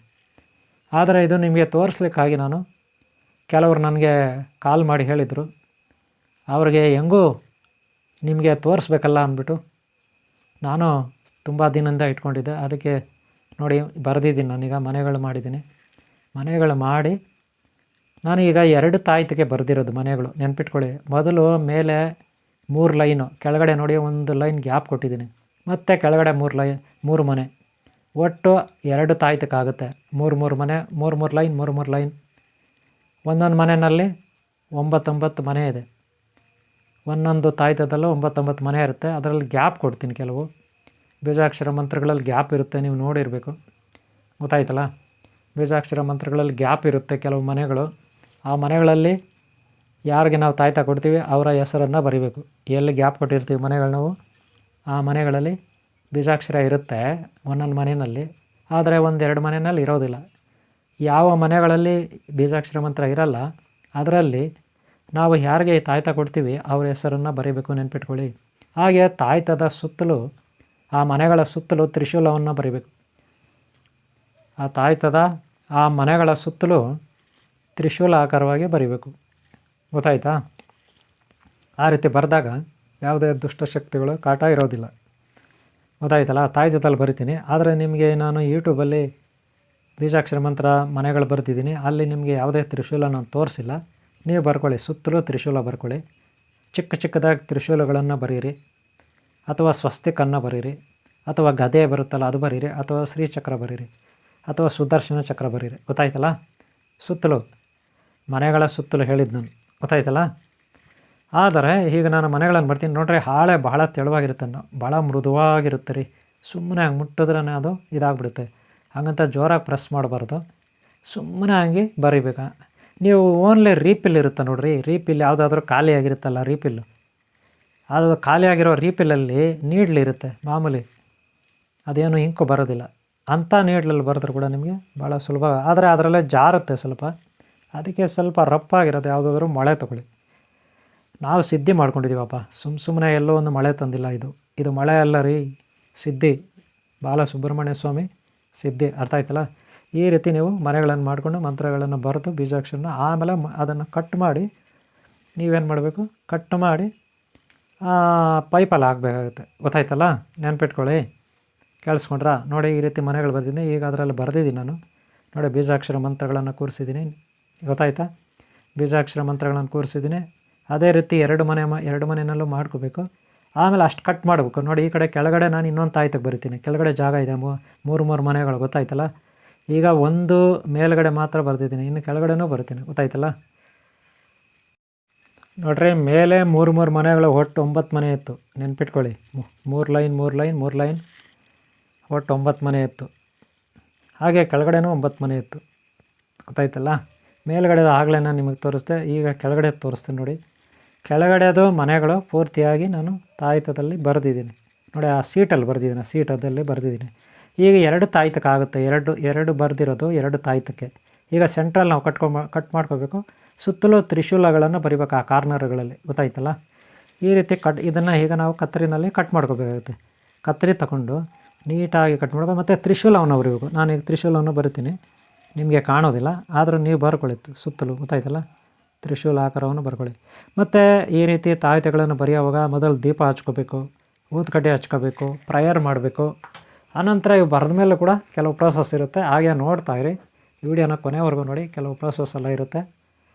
ಆದರೆ ಇದು ನಿಮಗೆ ತೋರಿಸ್ಲಿಕ್ಕಾಗಿ ನಾನು, ಕೆಲವರು ನನಗೆ ಕಾಲ್ ಮಾಡಿ ಹೇಳಿದರು, ಅವ್ರಿಗೆ ಹೆಂಗೂ ನಿಮಗೆ ತೋರಿಸ್ಬೇಕಲ್ಲ ಅಂದ್ಬಿಟ್ಟು ನಾನು ತುಂಬ ದಿನದಿಂದ ಇಟ್ಕೊಂಡಿದ್ದೆ. ಅದಕ್ಕೆ ನೋಡಿ ಬರೆದಿದ್ದೀನಿ. ನಾನೀಗ ಮನೆಗಳು ಮಾಡಿ ನಾನು ಈಗ 2 ತಾಯ್ತಿಗೆ ಬರೆದಿರೋದು ಮನೆಗಳು, ನೆನ್ಪಿಟ್ಕೊಳ್ಳಿ. ಮೊದಲು ಮೇಲೆ 3 ಲೈನು, ಕೆಳಗಡೆ ನೋಡಿ 1 ಲೈನ್ ಗ್ಯಾಪ್ ಕೊಟ್ಟಿದ್ದೀನಿ, ಮತ್ತು ಕೆಳಗಡೆ 3 ಮನೆ, ಒಟ್ಟು 2 ತಾಯ್ತಕ್ಕಾಗುತ್ತೆ. 3 ಮನೆ, 3 ಲೈನ್. ಒಂದೊಂದು ಮನೆಯಲ್ಲಿ 9 ಮನೆ ಇದೆ. ಒಂದೊಂದು ತಾಯ್ತದಲ್ಲೂ 9 ಮನೆ ಇರುತ್ತೆ. ಅದರಲ್ಲಿ ಗ್ಯಾಪ್ ಕೊಡ್ತೀನಿ. ಕೆಲವು ಬೀಜಾಕ್ಷರ ಮಂತ್ರಗಳಲ್ಲಿ ಗ್ಯಾಪ್ ಇರುತ್ತೆ, ನೀವು ನೋಡಿರಬೇಕು, ಗೊತ್ತಾಯ್ತಲ್ಲ. ಬೀಜಾಕ್ಷರ ಮಂತ್ರಗಳಲ್ಲಿ ಗ್ಯಾಪ್ ಇರುತ್ತೆ ಕೆಲವು ಮನೆಗಳು. ಆ ಮನೆಗಳಲ್ಲಿ ಯಾರಿಗೆ ನಾವು ತಾಯ್ತ ಕೊಡ್ತೀವಿ ಅವರ ಹೆಸರನ್ನು ಬರಿಬೇಕು. ಎಲ್ಲಿ ಗ್ಯಾಪ್ ಕೊಟ್ಟಿರ್ತೀವಿ ಮನೆಗಳು ನಾವು, ಆ ಮನೆಗಳಲ್ಲಿ ಬೀಜಾಕ್ಷರ ಇರುತ್ತೆ ಒಂದೊಂದು ಮನೆಯಲ್ಲಿ. ಆದರೆ 1-2 ಮನೆಯಲ್ಲಿ ಇರೋದಿಲ್ಲ. ಯಾವ ಮನೆಗಳಲ್ಲಿ ಬೀಜಾಕ್ಷರ ಮಂತ್ರ ಇರಲ್ಲ ಅದರಲ್ಲಿ ನಾವು ಯಾರಿಗೆ ತಾಯ್ತ ಕೊಡ್ತೀವಿ ಅವ್ರ ಹೆಸರನ್ನು ಬರೀಬೇಕು, ನೆನ್ಪಿಟ್ಕೊಳ್ಳಿ. ಹಾಗೆ ತಾಯ್ತದ ಸುತ್ತಲೂ, ಆ ಮನೆಗಳ ಸುತ್ತಲೂ ತ್ರಿಶೂಲವನ್ನು ಬರೀಬೇಕು. ಆ ಮನೆಗಳ ಸುತ್ತಲೂ ತ್ರಿಶೂಲ ಆಕಾರವಾಗಿ ಬರೀಬೇಕು, ಗೊತ್ತಾಯ್ತಾ. ಆ ರೀತಿ ಬರೆದಾಗ ಯಾವುದೇ ದುಷ್ಟಶಕ್ತಿಗಳು ಕಾಟ ಇರೋದಿಲ್ಲ, ಗೊತ್ತಾಯ್ತಲ್ಲ. ತಾಯ್ತದಲ್ಲಿ ಬರಿತೀನಿ. ಆದರೆ ನಿಮಗೆ ನಾನು ಯೂಟ್ಯೂಬಲ್ಲಿ ಬೀಜಾಕ್ಷರ ಮಂತ್ರ ಮನೆಗಳು ಬರ್ತಿದ್ದೀನಿ, ಅಲ್ಲಿ ನಿಮಗೆ ಯಾವುದೇ ತ್ರಿಶೂಲ ನಾನು ತೋರಿಸಿಲ್ಲ. ನೀವು ಬರ್ಕೊಳ್ಳಿ, ಸುತ್ತಲೂ ತ್ರಿಶೂಲ ಬರ್ಕೊಳ್ಳಿ. ಚಿಕ್ಕದಾಗಿ ತ್ರಿಶೂಲಗಳನ್ನು ಬರೀರಿ, ಅಥವಾ ಸ್ವಸ್ತಿಕನ್ನು ಬರೀರಿ, ಅಥವಾ ಗದೆ ಬರುತ್ತಲ್ಲ ಅದು ಬರೀರಿ, ಅಥವಾ ಶ್ರೀಚಕ್ರ ಬರೀರಿ, ಅಥವಾ ಸುದರ್ಶನ ಚಕ್ರ ಬರೀರಿ, ಗೊತ್ತಾಯ್ತಲ್ಲ. ಸುತ್ತಲೂ ಮನೆಗಳ ಸುತ್ತಲೂ ಹೇಳಿದ್ದು ನಾನು, ಗೊತ್ತಾಯ್ತಲ್ಲ. ಆದರೆ ಈಗ ನಾನು ಮನೆಗಳನ್ನು ಬರ್ತೀನಿ ನೋಡ್ರಿ. ಹಾಳೆ ಭಾಳ ತೆಳುವಾಗಿರುತ್ತೆ, ಭಾಳ ಮೃದುವಾಗಿರುತ್ತೆ ರೀ. ಸುಮ್ಮನೆ ಹಂಗೆ ಮುಟ್ಟಿದ್ರೇ ಅದು ಇದಾಗ್ಬಿಡುತ್ತೆ. ಹಾಗಂತ ಜೋರಾಗಿ ಪ್ರೆಸ್ ಮಾಡಬಾರ್ದು, ಸುಮ್ಮನೆ ಹಂಗೆ ಬರಿಬೇಕು. ನೀವು ಓನ್ಲಿ ರೀಪಿಲ್ ಇರುತ್ತೆ ನೋಡಿರಿ, ರೀಪಿಲ್ ಯಾವುದಾದ್ರೂ ಖಾಲಿ ಆಗಿರುತ್ತಲ್ಲ ರೀಪಿಲ್ಲು, ಅದು ಖಾಲಿಯಾಗಿರೋ ರೀಪಿಲಲ್ಲಿ ನೀಡ್ಲಿರುತ್ತೆ ಮಾಮೂಲಿ, ಅದೇನು ಇಂಕು ಬರೋದಿಲ್ಲ. ಅಂಥ ನೀಡ್ಲಲ್ಲಿ ಬರೆದ್ರೂ ಕೂಡ ನಿಮಗೆ ಭಾಳ ಸುಲಭ. ಆದರೆ ಅದರಲ್ಲೇ ಜಾರುತ್ತೆ ಸ್ವಲ್ಪ, ಅದಕ್ಕೆ ಸ್ವಲ್ಪ ರಪ್ಪಾಗಿರೋದು ಯಾವುದಾದ್ರೂ ಮೊಳೆ ತೊಗೊಳ್ಳಿ. ನಾವು ಸಿದ್ಧಿ ಮಾಡ್ಕೊಂಡಿದ್ದೀವಪ್ಪ, ಸುಮ್ಮನೆ ಎಲ್ಲೋ ಒಂದು ಮಳೆ ತಂದಿಲ್ಲ, ಇದು ಮಳೆ ಅಲ್ಲ ರೀ, ಸಿದ್ಧಿ, ಬಾಲಸುಬ್ರಹ್ಮಣ್ಯ ಸ್ವಾಮಿ ಸಿದ್ಧಿ. ಅರ್ಥ ಆಯ್ತಲ್ಲ? ಈ ರೀತಿ ನೀವು ಮನೆಗಳನ್ನು ಮಾಡಿಕೊಂಡು ಮಂತ್ರಗಳನ್ನು ಬರೆದು ಬೀಜಾಕ್ಷರನ ಆಮೇಲೆ ಅದನ್ನು ಕಟ್ ಮಾಡಿ ನೀವೇನು ಮಾಡಬೇಕು, ಕಟ್ ಮಾಡಿ ಪೈಪಲ್ಲಿ ಹಾಕಬೇಕಾಗುತ್ತೆ. ಗೊತ್ತಾಯ್ತಲ್ಲ? ನೆನ್ಪಿಟ್ಕೊಳ್ಳಿ, ಕೇಳಿಸ್ಕೊಂಡ್ರಾ? ನೋಡಿ, ಈ ರೀತಿ ಮನೆಗಳು ಬರ್ತಿದ್ದೀನಿ. ಈಗ ಅದರಲ್ಲಿ ಬರೆದಿದ್ದೀನಿ ನಾನು. ನೋಡಿ, ಬೀಜಾಕ್ಷರ ಮಂತ್ರಗಳನ್ನು ಕೂರಿಸಿದ್ದೀನಿ. ಗೊತ್ತಾಯ್ತಾ? ಬೀಜಾಕ್ಷರ ಮಂತ್ರಗಳನ್ನು ಕೂರಿಸಿದ್ದೀನಿ. ಅದೇ ರೀತಿ ಎರಡು ಮನೆಯಲ್ಲೂ ಮಾಡ್ಕೋಬೇಕು. ಆಮೇಲೆ ಅಷ್ಟು ಕಟ್ ಮಾಡಬೇಕು. ನೋಡಿ, ಈ ಕಡೆ ಕೆಳಗಡೆ ನಾನು ಇನ್ನೊಂದು ತಾಯ್ತಕ್ಕೆ ಬರಿತೀನಿ. ಕೆಳಗಡೆ ಜಾಗ ಇದೆ, ಮೂರು ಮನೆಗಳು. ಗೊತ್ತಾಯ್ತಲ್ಲ? ಈಗ ಒಂದು ಮೇಲ್ಗಡೆ ಮಾತ್ರ ಬರೆದಿದ್ದೀನಿ, ಇನ್ನು ಕೆಳಗಡೆನೂ ಬರ್ತೀನಿ. ಗೊತ್ತಾಯ್ತಲ್ಲ? ನೋಡ್ರಿ, ಮೇಲೆ ಮೂರು ಮನೆಗಳು, ಒಟ್ಟು 9 ಮನೆ ಇತ್ತು. ನೆನ್ಪಿಟ್ಕೊಳ್ಳಿ, 3 ಲೈನ್ ಒಟ್ಟು 9 ಮನೆ ಇತ್ತು. ಹಾಗೆ ಕೆಳಗಡೆನೂ 9 ಮನೆ ಇತ್ತು. ಗೊತ್ತಾಯ್ತಲ್ಲ? ಮೇಲ್ಗಡೆದು ಆಗಲೇ ನಾನು ನಿಮಗೆ ತೋರಿಸ್ದೆ, ಈಗ ಕೆಳಗಡೆ ತೋರಿಸ್ತೀನಿ ನೋಡಿ. ಕೆಳಗಡೆದು ಮನೆಗಳು ಪೂರ್ತಿಯಾಗಿ ನಾನು ತಾಯ್ತದಲ್ಲಿ ಬರೆದಿದ್ದೀನಿ. ನೋಡಿ, ಆ ಸೀಟಲ್ಲಿ ಬರೆದಿದ್ದೀನಿ, ಆ ಸೀಟದಲ್ಲಿ ಬರೆದಿದ್ದೀನಿ. ಈಗ 2 ತಾಯ್ತಕ್ಕಾಗುತ್ತೆ, ಎರಡು ಬರೆದಿರೋದು 2 ತಾಯ್ತಕ್ಕೆ. ಈಗ ಸೆಂಟ್ರಲ್ಲಿ ನಾವು ಕಟ್ ಮಾಡ್ಕೋಬೇಕು. ಸುತ್ತಲೂ ತ್ರಿಶೂಲಗಳನ್ನು ಬರಿಬೇಕು ಆ ಕಾರ್ನರ್ಗಳಲ್ಲಿ. ಗೊತ್ತಾಯ್ತಲ್ಲ? ಈ ರೀತಿ ಇದನ್ನು ಈಗ ನಾವು ಕತ್ತರಿನಲ್ಲಿ ಕಟ್ ಮಾಡ್ಕೋಬೇಕಾಗುತ್ತೆ. ಕತ್ತರಿ ತಗೊಂಡು ನೀಟಾಗಿ ಕಟ್ ಮಾಡಬೇಕು. ಮತ್ತು ತ್ರಿಶೂಲವನ್ನು ಬರೀಬೇಕು. ನಾನೀಗ ತ್ರಿಶೂಲವನ್ನು ಬರಿತೀನಿ, ನಿಮಗೆ ಕಾಣೋದಿಲ್ಲ, ಆದರೂ ನೀವು ಬರ್ಕೊಳ್ಳಿ ಸುತ್ತಲೂ. ಗೊತ್ತಾಯ್ತಲ್ಲ? ತ್ರಿಶೂಲ ಆಕಾರವನ್ನು ಬರ್ಕೊಳ್ಳಿ. ಮತ್ತು ಈ ರೀತಿ ತಾಯ್ತೆಗಳನ್ನು ಬರೆಯುವಾಗ ಮೊದಲು ದೀಪ ಹಚ್ಕೋಬೇಕು, ಊದ್ಕಡ್ಡಿ ಹಚ್ಕೋಬೇಕು, ಪ್ರೇಯರ್ ಮಾಡಬೇಕು. ಆನಂತರ ಇವು ಬರೆದ ಮೇಲೆ ಕೂಡ ಕೆಲವು ಪ್ರೋಸೆಸ್ ಇರುತ್ತೆ, ಹಾಗೆ ನೋಡ್ತಾಯಿರಿ, ವಿಡಿಯೋನ ಕೊನೆವರೆಗೂ ನೋಡಿ. ಕೆಲವು ಪ್ರೋಸೆಸ್ ಎಲ್ಲ ಇರುತ್ತೆ,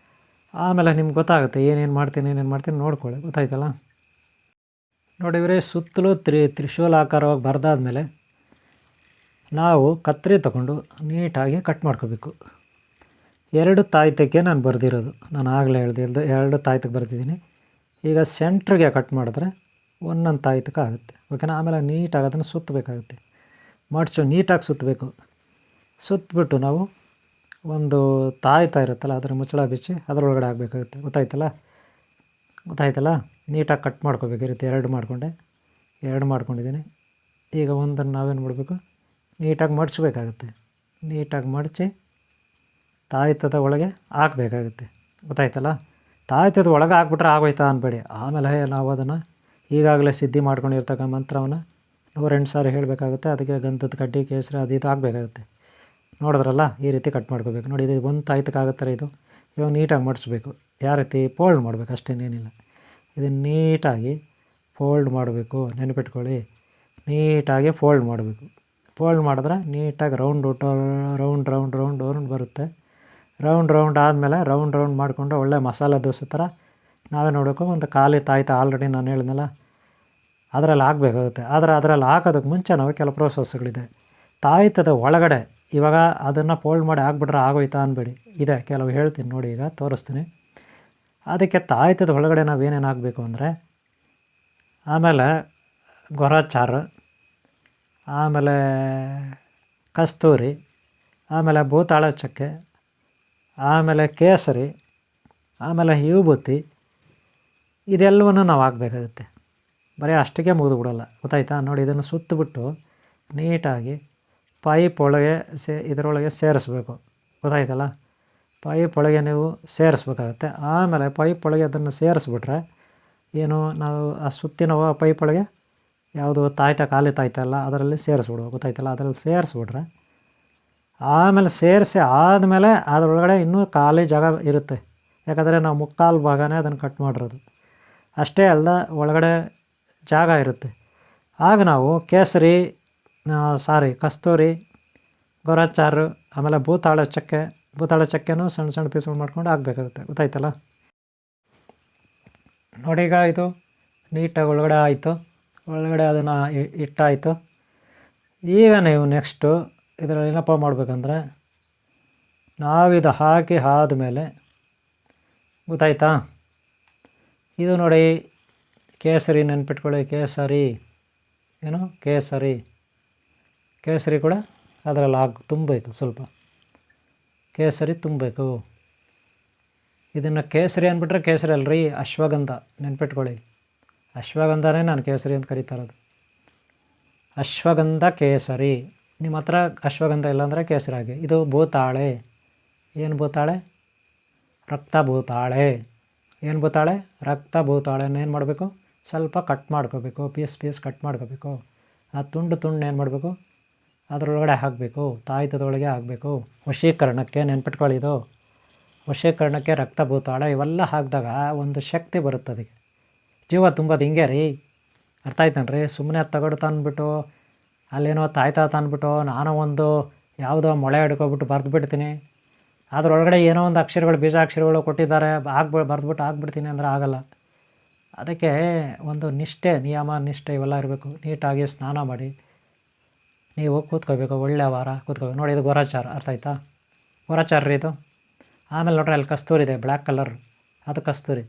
ಆಮೇಲೆ ನಿಮ್ಗೆ ಗೊತ್ತಾಗುತ್ತೆ ಏನೇನು ಮಾಡ್ತೀನಿ ನೋಡ್ಕೊಳ್ಳಿ. ಗೊತ್ತಾಯ್ತಲ್ಲ? ನೋಡಿವ್ರಿ, ಸುತ್ತಲೂ ತ್ರಿಶೂಲ ಆಕಾರವಾಗಿ ಬರೆದಾದ್ಮೇಲೆ ನಾವು ಕತ್ತರಿ ತಗೊಂಡು ನೀಟಾಗಿ ಕಟ್ ಮಾಡ್ಕೋಬೇಕು. 2 ತಾಯ್ತಕ್ಕೆ ನಾನು ಬರೆದಿರೋದು, ನಾನು ಆಗಲೇ ಹೇಳ್ದೆ 2 ತಾಯ್ತಕ್ಕೆ ಬರೆದಿದ್ದೀನಿ. ಈಗ ಸೆಂಟ್ರಿಗೆ ಕಟ್ ಮಾಡಿದ್ರೆ ಒಂದೊಂದು ತಾಯ್ತಕ್ಕೆ ಆಗುತ್ತೆ. ಓಕೆನಾ? ಆಮೇಲೆ ನೀಟಾಗಿ ಅದನ್ನು ಸುತ್ತಬೇಕಾಗುತ್ತೆ, ನೀಟಾಗಿ ಸುತ್ತಬೇಕು. ಸುತ್ತಬಿಟ್ಟು ನಾವು ಒಂದು ತಾಯ್ತ ಇರುತ್ತಲ್ಲ, ಅದರ ಮುಚ್ಚಳ ಬಿಚ್ಚಿ ಅದರೊಳಗಡೆ ಹಾಕಬೇಕಾಗುತ್ತೆ. ಗೊತ್ತಾಯ್ತಲ್ಲ? ನೀಟಾಗಿ ಕಟ್ ಮಾಡ್ಕೋಬೇಕು. ಈ ರೀತಿ 2 ಮಾಡ್ಕೊಂಡಿದ್ದೀನಿ. ಈಗ ಒಂದನ್ನು ನಾವೇನು ಮಾಡಬೇಕು, ನೀಟಾಗಿ ಮಡಚಬೇಕಾಗುತ್ತೆ. ನೀಟಾಗಿ ಮಡಚಿ ತಾಯ್ತದ ಒಳಗೆ ಹಾಕಬೇಕಾಗುತ್ತೆ. ಗೊತ್ತಾಯ್ತಲ್ಲ? ತಾಯ್ತದ ಒಳಗೆ ಹಾಕ್ಬಿಟ್ರೆ ಆಗೋಯ್ತಾ ಅನ್ಬೇಡಿ. ಆಮೇಲೆ ನಾವು ಅದನ್ನು ಈಗಾಗಲೇ ಸಿದ್ಧಿ ಮಾಡ್ಕೊಂಡಿರ್ತಕ್ಕ ಮಂತ್ರವನ್ನು 108 ಸಾರಿ ಹೇಳಬೇಕಾಗುತ್ತೆ. ಅದಕ್ಕೆ ಗಂಧದ ಕಡ್ಡಿ, ಕೇಸರಿ ಅದು ಇದು ಹಾಕಬೇಕಾಗುತ್ತೆ. ನೋಡಿದ್ರಲ್ಲ? ಈ ರೀತಿ ಕಟ್ ಮಾಡ್ಕೋಬೇಕು. ನೋಡಿ, ಇದು ಒಂದು ತಾಯ್ತಕ್ಕಾಗುತ್ತಾರೆ. ಇವಾಗ ನೀಟಾಗಿ ಮಡಿಸ್ಬೇಕು. ಯಾವ ರೀತಿ ಫೋಲ್ಡ್ ಮಾಡಬೇಕು, ಅಷ್ಟೇನೇನಿಲ್ಲ. ಇದನ್ನು ನೀಟಾಗಿ ಫೋಲ್ಡ್ ಮಾಡಬೇಕು. ನೆನಪಿಟ್ಕೊಳ್ಳಿ, ನೀಟಾಗಿ ಫೋಲ್ಡ್ ಮಾಡಬೇಕು. ಫೋಲ್ಡ್ ಮಾಡಿದ್ರೆ ನೀಟಾಗಿ ರೌಂಡ್ ಬರುತ್ತೆ. ರೌಂಡ್ ಆದಮೇಲೆ ರೌಂಡ್ ಮಾಡಿಕೊಂಡು ಒಳ್ಳೆ ಮಸಾಲೆ ದೋಸೆ ಥರ ನಾವೇ ನೋಡಬೇಕು. ಒಂದು ಖಾಲಿ ತಾಯ್ತ ಆಲ್ರೆಡಿ ನಾನು ಹೇಳಿದ್ನಲ್ಲ, ಅದರಲ್ಲಿ ಹಾಕಬೇಕಾಗುತ್ತೆ. ಆದರೆ ಅದರಲ್ಲಿ ಹಾಕೋದಕ್ಕೆ ಮುಂಚೆ ನಾವು ಕೆಲವು ಪ್ರೋಸೆಸ್ಗಳಿದೆ. ತಾಯ್ತದ ಒಳಗಡೆ ಇವಾಗ ಅದನ್ನು ಫೋಲ್ಡ್ ಮಾಡಿ ಹಾಕ್ಬಿಟ್ರೆ ಆಗೋಯ್ತಾ ಅನ್ಬೇಡಿ, ಇದೆ ಕೆಲವು ಹೇಳ್ತೀನಿ ನೋಡಿ, ಈಗ ತೋರಿಸ್ತೀನಿ. ಅದಕ್ಕೆ ತಾಯ್ತದ ಒಳಗಡೆ ನಾವು ಏನೇನು ಹಾಕಬೇಕು ಅಂದರೆ, ಆಮೇಲೆ ಗೊರಚಾರು, ಆಮೇಲೆ ಕಸ್ತೂರಿ, ಆಮೇಲೆ ಭೂತಾಳ ಚಕ್ಕೆ, ಆಮೇಲೆ ಕೇಸರಿ, ಆಮೇಲೆ ವಿಭೂತಿ, ಇದೆಲ್ಲವನ್ನು ನಾವು ಹಾಕಬೇಕಾಗುತ್ತೆ. ಬರೀ ಅಷ್ಟಕ್ಕೆ ಮುಗಿದು ಬಿಡೋಲ್ಲ. ಗೊತ್ತಾಯ್ತಾ? ನೋಡಿ, ಇದನ್ನು ಸುತ್ತಬಿಟ್ಟು ನೀಟಾಗಿ ಪೈಪ್ ಒಳಗೆ ಇದರೊಳಗೆ ಸೇರಿಸ್ಬೇಕು. ಗೊತ್ತಾಯ್ತಲ್ಲ? ಪೈಪ್ ಒಳಗೆ ನೀವು ಸೇರಿಸ್ಬೇಕಾಗತ್ತೆ. ಆಮೇಲೆ ಪೈಪ್ ಒಳಗೆ ಅದನ್ನು ಸೇರಿಸ್ಬಿಟ್ರೆ ಏನು, ನಾವು ಆ ಸುತ್ತಿನ ಪೈಪ್ ಒಳಗೆ ಯಾವುದು ತಾಯ್ತ ಖಾಲಿ ತಾಯ್ತಲ್ಲ ಅದರಲ್ಲಿ ಸೇರಿಸ್ಬಿಡ್ಬೇಕು. ಗೊತ್ತಾಯ್ತಲ್ಲ? ಅದರಲ್ಲಿ ಸೇರಿಸ್ಬಿಟ್ರೆ ಆಮೇಲೆ ಸೇರಿಸಿ ಆದಮೇಲೆ ಅದರೊಳಗಡೆ ಇನ್ನೂ ಖಾಲಿ ಜಾಗ ಇರುತ್ತೆ. ಯಾಕಂದರೆ ನಾವು ಮುಕ್ಕಾಲು ಭಾಗನೇ ಅದನ್ನು ಕಟ್ ಮಾಡಿರೋದು, ಅಷ್ಟೇ ಅಲ್ಲದ ಒಳಗಡೆ ಜಾಗ ಇರುತ್ತೆ. ಆಗ ನಾವು ಕಸ್ತೂರಿ, ಗೊರಚಾರು, ಆಮೇಲೆ ಭೂತಾಳ ಚಕ್ಕೆನೂ ಸಣ್ಣ ಪೀಸ್ಗಳು ಮಾಡ್ಕೊಂಡು ಹಾಕಬೇಕಾಗುತ್ತೆ. ಗೊತ್ತಾಯ್ತಲ್ಲ? ನೋಡಿ, ಈಗ ಇದು ನೀಟಾಗಿ ಒಳಗಡೆ ಆಯಿತು. ಒಳಗಡೆ ಅದನ್ನು ಇಟ್ಟಾಯಿತು. ಈಗ ನೀವು ನೆಕ್ಸ್ಟು ಇದರಲ್ಲಿ ಏನಪ್ಪ ಮಾಡಬೇಕಂದ್ರೆ, ನಾವಿದು ಹಾಕಿ ಆದಮೇಲೆ ಗೊತ್ತಾಯ್ತಾ, ಇದು ನೋಡಿ ಕೇಸರಿ ನೆನ್ಪಿಟ್ಕೊಳ್ಳಿ. ಕೇಸರಿ ಕೂಡ ಅದರಲ್ಲಿ ತುಂಬಬೇಕು, ಸ್ವಲ್ಪ ಕೇಸರಿ ತುಂಬಬೇಕು. ಇದನ್ನು ಕೇಸರಿ ಅಂದ್ಬಿಟ್ರೆ ಕೇಸರಿ ಅಲ್ರಿ, ಅಶ್ವಗಂಧ, ನೆನ್ಪಿಟ್ಕೊಳ್ಳಿ. ಅಶ್ವಗಂಧನೇ ನಾನು ಕೇಸರಿ ಅಂತ ಕರೀತಾ ಇರೋದು. ಅಶ್ವಗಂಧ ಕೇಸರಿ. ನಿಮ್ಮ ಹತ್ರ ಅಶ್ವಗಂಧ ಇಲ್ಲಾಂದರೆ ಕೇಸರಿ ಆಗಿ. ಇದು ಭೂತಾಳೆ. ಏನು ಭೂತಾಳೆ? ರಕ್ತ ಭೂತಾಳೆ. ಏನು ಭೂತಾಳೆ? ರಕ್ತ ಭೂತಾಳೆನ ಏನು ಮಾಡಬೇಕು? ಸ್ವಲ್ಪ ಕಟ್ ಮಾಡ್ಕೋಬೇಕು, ಪೀಸ್ ಕಟ್ ಮಾಡ್ಕೋಬೇಕು. ಆ ತುಂಡು ಏನು ಮಾಡಬೇಕು? ಅದರೊಳಗಡೆ ಹಾಕಬೇಕು, ತಾಯ್ತದೊಳಗೆ ಹಾಕಬೇಕು. ವಶೀಕರಣಕ್ಕೆ, ನೆನ್ಪಿಟ್ಕೊಳ್ಳಿ, ಇದು ವಶೀಕರಣಕ್ಕೆ ರಕ್ತ ಭೂತಾಳೆ ಇವೆಲ್ಲ ಹಾಕಿದಾಗ ಒಂದು ಶಕ್ತಿ ಬರುತ್ತೆ, ಅದಕ್ಕೆ ಜೀವ ತುಂಬೋದು. ಹಿಂಗೆ ರೀ, ಅರ್ಥ ಆಯ್ತನ್ರಿ? ಸುಮ್ಮನೆ ತಗಡು ತಂದುಬಿಟ್ಟು ಅಲ್ಲೇನೋ ತಾಯ್ತಾ ತಂದುಬಿಟ್ಟು ನಾನು ಒಂದು ಯಾವುದೋ ಮೊಳೆ ಹಿಡ್ಕೊಬಿಟ್ಟು ಬರೆದ್ಬಿಡ್ತೀನಿ, ಅದರೊಳಗಡೆ ಏನೋ ಒಂದು ಅಕ್ಷರಗಳು, ಬೀಜಾಕ್ಷರಗಳು ಕೊಟ್ಟಿದ್ದಾರೆ, ಬರೆದ್ಬಿಟ್ಟು ಆಗ್ಬಿಡ್ತೀನಿ ಅಂದರೆ ಆಗಲ್ಲ. ಅದಕ್ಕೆ ಒಂದು ನಿಷ್ಠೆ, ನಿಯಮ, ನಿಷ್ಠೆ ಇವೆಲ್ಲ ಇರಬೇಕು. ನೀಟಾಗಿ ಸ್ನಾನ ಮಾಡಿ ನೀವು ಕೂತ್ಕೋಬೇಕು, ಒಳ್ಳೆಯ ವಾರ ಕೂತ್ಕೋಬೇಕು. ನೋಡಿ, ಇದು ಗೋರಾಚಾರ, ಅರ್ಥ ಆಯ್ತಾ? ಗೋರಾಚಾರ ರೀ ಇದು. ಆಮೇಲೆ ನೋಡ್ರಿ, ಅಲ್ಲಿ ಕಸ್ತೂರಿ ಇದೆ, ಬ್ಲ್ಯಾಕ್ ಕಲರ್, ಅದು ಕಸ್ತೂರಿ,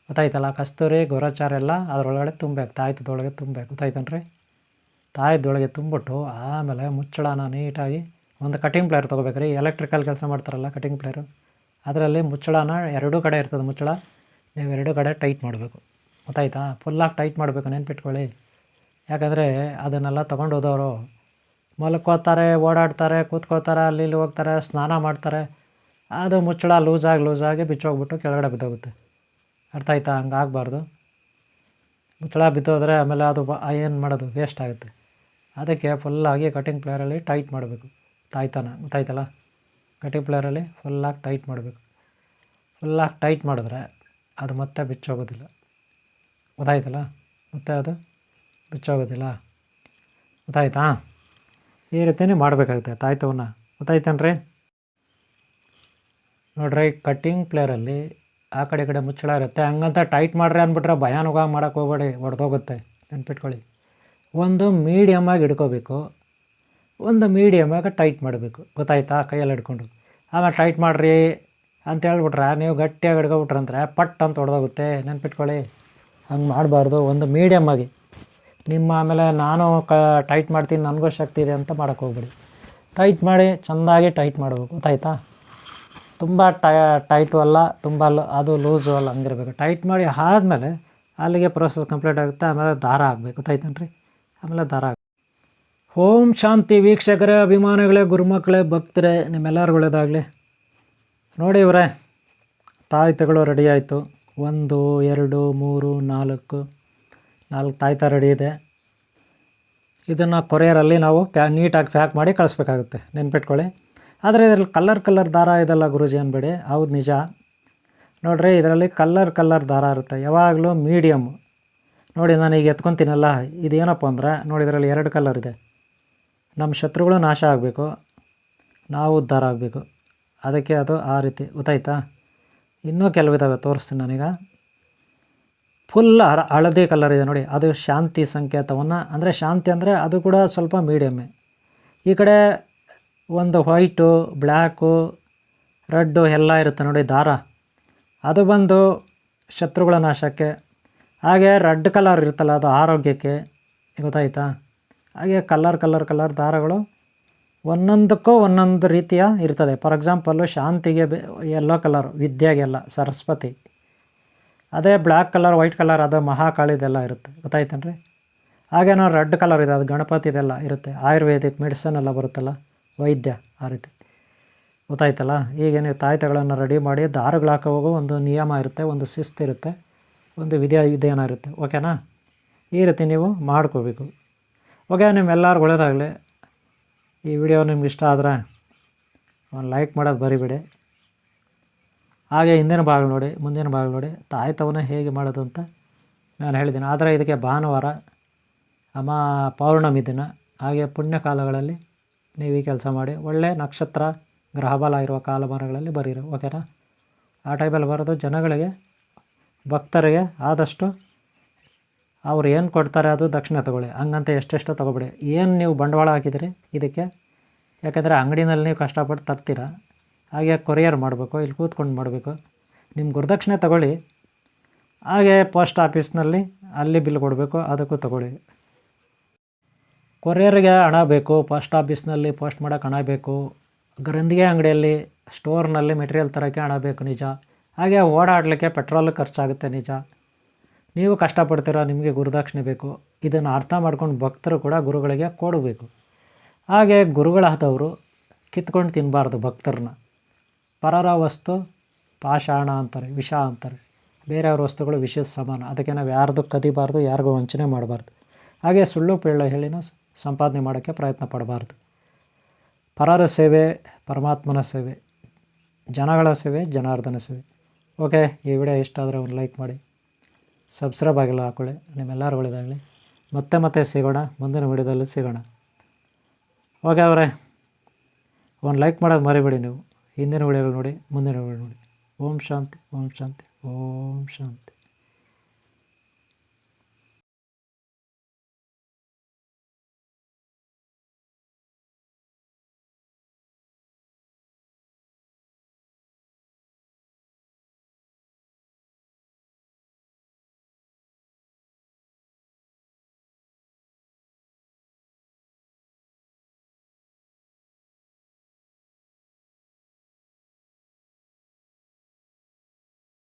ಗೊತ್ತಾಯ್ತಲ್ಲ? ಕಸ್ತೂರಿ, ಗೋರಾಚಾರ ಎಲ್ಲ ಅದರೊಳಗಡೆ ತುಂಬಬೇಕು, ತಾಯ್ತದೊಳಗೆ ತುಂಬಬೇಕು, ಗೊತ್ತಾಯ್ತನ್ರಿ? ತಾಯ್ದೊಳಗೆ ತುಂಬಿಟ್ಟು ಆಮೇಲೆ ಮುಚ್ಚಳನ ನೀಟಾಗಿ ಒಂದು ಕಟಿಂಗ್ ಪ್ಲೇಯರ್ ತೊಗೋಬೇಕು ರೀ. ಎಲೆಕ್ಟ್ರಿಕಲ್ ಕೆಲಸ ಮಾಡ್ತಾರಲ್ಲ ಕಟಿಂಗ್ ಪ್ಲೇಯರು, ಅದರಲ್ಲಿ ಮುಚ್ಚಳನ ಎರಡೂ ಕಡೆ ಇರ್ತದೆ ಮುಚ್ಚಳ, ನೀವು ಎರಡೂ ಕಡೆ ಟೈಟ್ ಮಾಡಬೇಕು, ಗೊತ್ತಾಯ್ತಾ? ಫುಲ್ಲಾಗಿ ಟೈಟ್ ಮಾಡಬೇಕು, ನೆನ್ಪಿಟ್ಕೊಳ್ಳಿ. ಯಾಕಂದರೆ ಅದನ್ನೆಲ್ಲ ತೊಗೊಂಡು ಹೋದವರು ಮಲ್ಕೋತಾರೆ, ಓಡಾಡ್ತಾರೆ, ಕೂತ್ಕೋತಾರೆ, ಅಲ್ಲಿ ಇಲ್ಲಿ ಹೋಗ್ತಾರೆ, ಸ್ನಾನ ಮಾಡ್ತಾರೆ, ಅದು ಮುಚ್ಚಳ ಲೂಸಾಗಿ ಬಿಚ್ಚೋಗ್ಬಿಟ್ಟು ಕೆಳಗಡೆ ಬಿದ್ದೋಗುತ್ತೆ, ಅರ್ಥ ಆಯ್ತಾ? ಹಂಗೆ ಆಗಬಾರ್ದು. ಮುಚ್ಚಳ ಬಿದ್ದೋದ್ರೆ ಆಮೇಲೆ ಅದು ಏನು ಮಾಡೋದು, ವೇಸ್ಟ್ ಆಗುತ್ತೆ. ಅದಕ್ಕೆ ಫುಲ್ಲಾಗಿ ಕಟಿಂಗ್ ಪ್ಲೇಯರಲ್ಲಿ ಟೈಟ್ ಮಾಡಬೇಕು, ತಾಯ್ತಾನ, ಗೊತ್ತಾಯ್ತಲ್ಲ? ಕಟಿಂಗ್ ಪ್ಲೇಯರಲ್ಲಿ ಫುಲ್ಲಾಗಿ ಟೈಟ್ ಮಾಡಬೇಕು. ಫುಲ್ಲಾಗಿ ಟೈಟ್ ಮಾಡಿದ್ರೆ ಅದು ಮತ್ತೆ ಬಿಚ್ಚೋಗೋದಿಲ್ಲ, ಗೊತ್ತಾಯ್ತಲ್ಲ? ಮತ್ತೆ ಅದು ಬಿಚ್ಚೋಗೋದಿಲ್ಲ, ಗೊತ್ತಾಯ್ತಾ? ಈ ರೀತಿಯೇ ಮಾಡಬೇಕಾಗುತ್ತೆ ತಾಯ್ತವನ್ನ, ಗೊತ್ತಾಯ್ತೇನ್ರಿ? ನೋಡ್ರಿ, ಕಟ್ಟಿಂಗ್ ಪ್ಲೇಯರಲ್ಲಿ ಆ ಕಡೆ ಈ ಕಡೆ ಮುಚ್ಚಳ ಇರುತ್ತೆ, ಹಂಗಂತ ಟೈಟ್ ಮಾಡ್ರಿ ಅಂದ್ಬಿಟ್ರೆ ಭಯಾನುಗ ಮಾಡೋಕ್ಕೆ ಹೋಗ್ಬೇಡಿ, ಹೊಡೆದೋಗುತ್ತೆ, ನೆನ್ಪಿಟ್ಕೊಳ್ಳಿ. ಒಂದು ಮೀಡಿಯಮ್ಮಾಗಿ ಹಿಡ್ಕೋಬೇಕು, ಒಂದು ಮೀಡಿಯಮ್ಮಾಗಿ ಟೈಟ್ ಮಾಡಬೇಕು, ಗೊತ್ತಾಯ್ತಾ? ಕೈಯಲ್ಲಿ ಹಿಡ್ಕೊಂಡು ಆಮೇಲೆ ಟೈಟ್ ಮಾಡಿರಿ ಅಂತ ಹೇಳ್ಬಿಟ್ರೆ ನೀವು ಗಟ್ಟಿಯಾಗಿ ಹಿಡ್ಕೊಬಿಟ್ರಂದ್ರೆ ಪಟ್ ಅಂತ ಹೊಡೆದೋಗುತ್ತೆ, ನೆನ್ಪಿಟ್ಕೊಳ್ಳಿ. ಹಂಗೆ ಮಾಡಬಾರ್ದು. ಒಂದು ಮೀಡಿಯಮ್ಮಾಗಿ ನಿಮ್ಮ ಆಮೇಲೆ ನಾನು ಟೈಟ್ ಮಾಡ್ತೀನಿ, ನನಗೂ ಶಕ್ತಿ ಇದೆ ಅಂತ ಮಾಡೋಕ್ಕೆ ಹೋಗ್ಬೇಡಿ. ಟೈಟ್ ಮಾಡಿ ಚೆಂದಾಗಿ ಟೈಟ್ ಮಾಡಬೇಕು, ಗೊತ್ತಾಯ್ತಾ? ತುಂಬ ಟೈಟು ಅಲ್ಲ, ತುಂಬ ಅದು ಲೂಸು ಅಲ್ಲ, ಹಂಗಿರ್ಬೇಕು. ಟೈಟ್ ಮಾಡಿ ಆದಮೇಲೆ ಅಲ್ಲಿಗೆ ಪ್ರೋಸೆಸ್ ಕಂಪ್ಲೀಟ್ ಆಗುತ್ತೆ. ಆಮೇಲೆ ದಾರ ಆಗಬೇಕು, ಗೊತ್ತಾಯ್ತೇನ್ರಿ? ಆಮೇಲೆ ದಾರ ಓಂ ಶಾಂತಿ. ವೀಕ್ಷಕರೇ, ಅಭಿಮಾನಿಗಳೇ, ಗುರುಮಕ್ಕಳೇ, ಭಕ್ತರೇ, ನಿಮ್ಮೆಲ್ಲರಿಗೂ ಒಳ್ಳೆಯದಾಗಲಿ. ನೋಡಿ ಇವರೇ, ತಾಯ್ತಗಳು ರೆಡಿ ಆಯಿತು. 1 2 3 4 ತಾಯ್ತ ರೆಡಿ ಇದೆ. ಇದನ್ನು ಕೊರಿಯರಲ್ಲಿ ನಾವು ನೀಟಾಗಿ ಪ್ಯಾಕ್ ಮಾಡಿ ಕಳಿಸ್ಬೇಕಾಗುತ್ತೆ, ನೆನ್ಪಿಟ್ಕೊಳ್ಳಿ. ಆದರೆ ಇದರಲ್ಲಿ ಕಲರ್ ದಾರ ಇದೆಲ್ಲ ಗುರೂಜಿ ಅನ್ಬೇಡಿ, ಹೌದು ನಿಜ. ನೋಡಿರಿ, ಇದರಲ್ಲಿ ಕಲರ್ ದಾರ ಇರುತ್ತೆ, ಯಾವಾಗಲೂ ಮೀಡಿಯಮ್ಮು. ನೋಡಿ, ನಾನು ಈಗ ಎತ್ಕೊತೀನಲ್ಲ, ಇದೇನಪ್ಪ ಅಂದ್ರೆ ನೋಡಿ, ಇದರಲ್ಲಿ 2 ಕಲರ್ ಇದೆ. ನಮ್ಮ ಶತ್ರುಗಳು ನಾಶ ಆಗಬೇಕು, ನಾವು ಉದ್ಧಾರ ಆಗಬೇಕು, ಅದಕ್ಕೆ ಅದು ಆ ರೀತಿ, ಗೊತ್ತಾಯ್ತಾ? ಇನ್ನೂ ಕೆಲವಿದ್ದಾವೆ, ತೋರಿಸ್ತೀನಿ ನಾನೀಗ. ಫುಲ್ ಹಳದಿ ಕಲರ್ ಇದೆ ನೋಡಿ, ಅದು ಶಾಂತಿ ಸಂಕೇತವನ್ನು, ಅಂದರೆ ಶಾಂತಿ ಅಂದರೆ ಅದು ಕೂಡ ಸ್ವಲ್ಪ ಮೀಡಿಯಮ್ಮೆ. ಈ ಕಡೆ ಒಂದು ವೈಟು, ಬ್ಲ್ಯಾಕು, ರೆಡ್ಡು ಎಲ್ಲ ಇರುತ್ತೆ ನೋಡಿ ದಾರ, ಅದು ಬಂದು ಶತ್ರುಗಳ ನಾಶಕ್ಕೆ. ಹಾಗೆ ರೆಡ್ ಕಲರ್ ಇರುತ್ತಲ್ಲ, ಅದು ಆರೋಗ್ಯಕ್ಕೆ, ಗೊತ್ತಾಯ್ತಾ? ಹಾಗೆ ಕಲರ್ ದಾರಗಳು ಒಂದೊಂದಕ್ಕೂ ಒಂದೊಂದು ರೀತಿಯ ಇರ್ತದೆ. ಫಾರ್ ಎಕ್ಸಾಂಪಲ್ಲು ಶಾಂತಿಗೆ ಯೆಲ್ಲೋ ಕಲರ್, ವಿದ್ಯೆಗೆಲ್ಲ ಸರಸ್ವತಿ. ಅದೇ ಬ್ಲ್ಯಾಕ್ ಕಲರ್, ವೈಟ್ ಕಲರ್ ಅದು ಮಹಾಕಾಳಿದೆಲ್ಲ ಇರುತ್ತೆ, ಗೊತ್ತಾಯ್ತೇನ್ರಿ? ಹಾಗೇನೋ ರೆಡ್ ಕಲರ್ ಇದೆ, ಅದು ಗಣಪತಿದೆಲ್ಲ ಇರುತ್ತೆ. ಆಯುರ್ವೇದಿಕ್ ಮೆಡಿಸನ್ ಎಲ್ಲ ಬರುತ್ತಲ್ಲ, ವೈದ್ಯ, ಆ ರೀತಿ, ಗೊತ್ತಾಯ್ತಲ್ಲ? ಈಗ ನೀವು ತಾಯ್ತಗಳನ್ನು ರೆಡಿ ಮಾಡಿ ದಾರಗಳು ಹಾಕೋವಾಗ ಒಂದು ನಿಯಮ ಇರುತ್ತೆ, ಒಂದು ಶಿಸ್ತು ಇರುತ್ತೆ, ಒಂದು ವಿಧಾನ ಇರುತ್ತೆ, ಓಕೆನಾ? ಈ ರೀತಿ ನೀವು ಮಾಡ್ಕೋಬೇಕು. ಓಕೆ, ನಿಮ್ಮೆಲ್ಲರಿಗೂ ಒಳ್ಳೆಯದಾಗಲಿ. ಈ ವಿಡಿಯೋ ನಿಮ್ಗೆ ಇಷ್ಟ ಆದರೆ ಒಂದು ಲೈಕ್ ಮಾಡೋದು ಬರಿಬೇಡಿ. ಹಾಗೆ ಹಿಂದಿನ ಭಾಗ ನೋಡಿ, ಮುಂದಿನ ಭಾಗ ನೋಡಿ, ತಾಯ್ತವನ್ನ ಹೇಗೆ ಮಾಡೋದು ಅಂತ ನಾನು ಹೇಳಿದ್ದೀನಿ. ಆದರೆ ಇದಕ್ಕೆ ಭಾನುವಾರ, ಪೌರ್ಣಮಿ ದಿನ, ಹಾಗೆ ಪುಣ್ಯಕಾಲಗಳಲ್ಲಿ ನೀವು ಈ ಕೆಲಸ ಮಾಡಿ. ಒಳ್ಳೆಯ ನಕ್ಷತ್ರ ಗ್ರಹಬಲ ಇರುವ ಕಾಲಮಾನಗಳಲ್ಲಿ ಬರೀರಿ, ಓಕೆನಾ? ಆ ಟೈಮಲ್ಲಿ ಬರೋದು ಜನಗಳಿಗೆ, ಭಕ್ತರಿಗೆ ಆದಷ್ಟು ಅವ್ರು ಏನು ಕೊಡ್ತಾರೆ ಅದು ದಕ್ಷಿಣ ತೊಗೊಳ್ಳಿ, ಹಂಗಂತ ಎಷ್ಟೆಷ್ಟು ತೊಗೊಬೇಡಿ. ಏನು ನೀವು ಬಂಡವಾಳ ಹಾಕಿದಿರಿ ಇದಕ್ಕೆ, ಯಾಕೆಂದರೆ ಅಂಗಡಿನಲ್ಲಿ ನೀವು ಕಷ್ಟಪಟ್ಟು ತರ್ತೀರ, ಹಾಗೆ ಕೊರಿಯರ್ ಮಾಡಬೇಕು, ಇಲ್ಲಿ ಕೂತ್ಕೊಂಡು ಮಾಡಬೇಕು. ನಿಮ್ಮ ಗುರುದಕ್ಷಿಣೆ ತೊಗೊಳ್ಳಿ, ಹಾಗೆ ಪೋಸ್ಟ್ ಆಫೀಸ್ನಲ್ಲಿ ಅಲ್ಲಿ ಬಿಲ್ ಕೊಡಬೇಕು, ಅದಕ್ಕೂ ತೊಗೊಳ್ಳಿ. ಕೊರಿಯರ್ಗೆ ಹಣ ಬೇಕು, ಪೋಸ್ಟ್ ಆಫೀಸ್ನಲ್ಲಿ ಪೋಸ್ಟ್ ಮಾಡೋಕ್ಕೆ ಹಣ ಬೇಕು, ಗ್ರಂಥಿಗೆ ಅಂಗಡಿಯಲ್ಲಿ ಸ್ಟೋರ್ನಲ್ಲಿ ಮೆಟೀರಿಯಲ್ ತರೋಕ್ಕೆ ಹಣ ಬೇಕು ನಿಜ. ಹಾಗೆ ಓಡಾಡಲಿಕ್ಕೆ ಪೆಟ್ರೋಲ್ ಖರ್ಚಾಗುತ್ತೆ ನಿಜ. ನೀವು ಕಷ್ಟಪಡ್ತೀರ, ನಿಮಗೆ ಗುರುದಕ್ಷಿಣೆ ಬೇಕು. ಇದನ್ನು ಅರ್ಥ ಮಾಡ್ಕೊಂಡು ಭಕ್ತರು ಕೂಡ ಗುರುಗಳಿಗೆ ಕೊಡಬೇಕು. ಹಾಗೆ ಗುರುಗಳಾದವರು ಕಿತ್ಕೊಂಡು ತಿನ್ನಬಾರ್ದು ಭಕ್ತರನ್ನ. ಪರರ ವಸ್ತು ಪಾಷಾಣ ಅಂತಾರೆ, ವಿಷ ಅಂತಾರೆ. ಬೇರೆಯವ್ರ ವಸ್ತುಗಳು ವಿಷದ ಸಮಾನ. ಅದಕ್ಕೆ ನಾವು ಯಾರ್ದು ಕದಿಬಾರ್ದು, ಯಾರಿಗೂ ವಂಚನೆ ಮಾಡಬಾರ್ದು. ಹಾಗೆ ಸುಳ್ಳು ಪೇಳ್ಳು ಹೇಳಿನೂ ಸಂಪಾದನೆ ಮಾಡೋಕ್ಕೆ ಪ್ರಯತ್ನ ಪಡಬಾರ್ದು. ಪರರ ಸೇವೆ ಪರಮಾತ್ಮನ ಸೇವೆ, ಜನಗಳ ಸೇವೆ ಜನಾರ್ದನ ಸೇವೆ. ಓಕೆ, ಈ ವಿಡಿಯೋ ಇಷ್ಟ ಆದರೆ ಒಂದು ಲೈಕ್ ಮಾಡಿ, ಸಬ್ಸ್ಕ್ರೈಬ್ ಆಗಿಲ್ಲ ಹಾಕೊಳ್ಳಿ. ನಿಮ್ಮೆಲ್ಲರೂ ಒಳ್ಳೆಯದಾಗಲಿ. ಮತ್ತೆ ಸಿಗೋಣ, ಮುಂದಿನ ವಿಡಿಯೋದಲ್ಲಿ ಸಿಗೋಣ. ಓಕೆ ಅವರೇ, ಒಂದು ಲೈಕ್ ಮಾಡೋದು ಮರಿಬೇಡಿ ನೀವು. ಹಿಂದಿನ ವಿಡಿಯೋಗಳು ನೋಡಿ, ಮುಂದಿನ ವಿಡಿಯೋ ನೋಡಿ. ಓಂ ಶಾಂತಿ, ಓಂ ಶಾಂತಿ, ಓಂ ಶಾಂತಿ.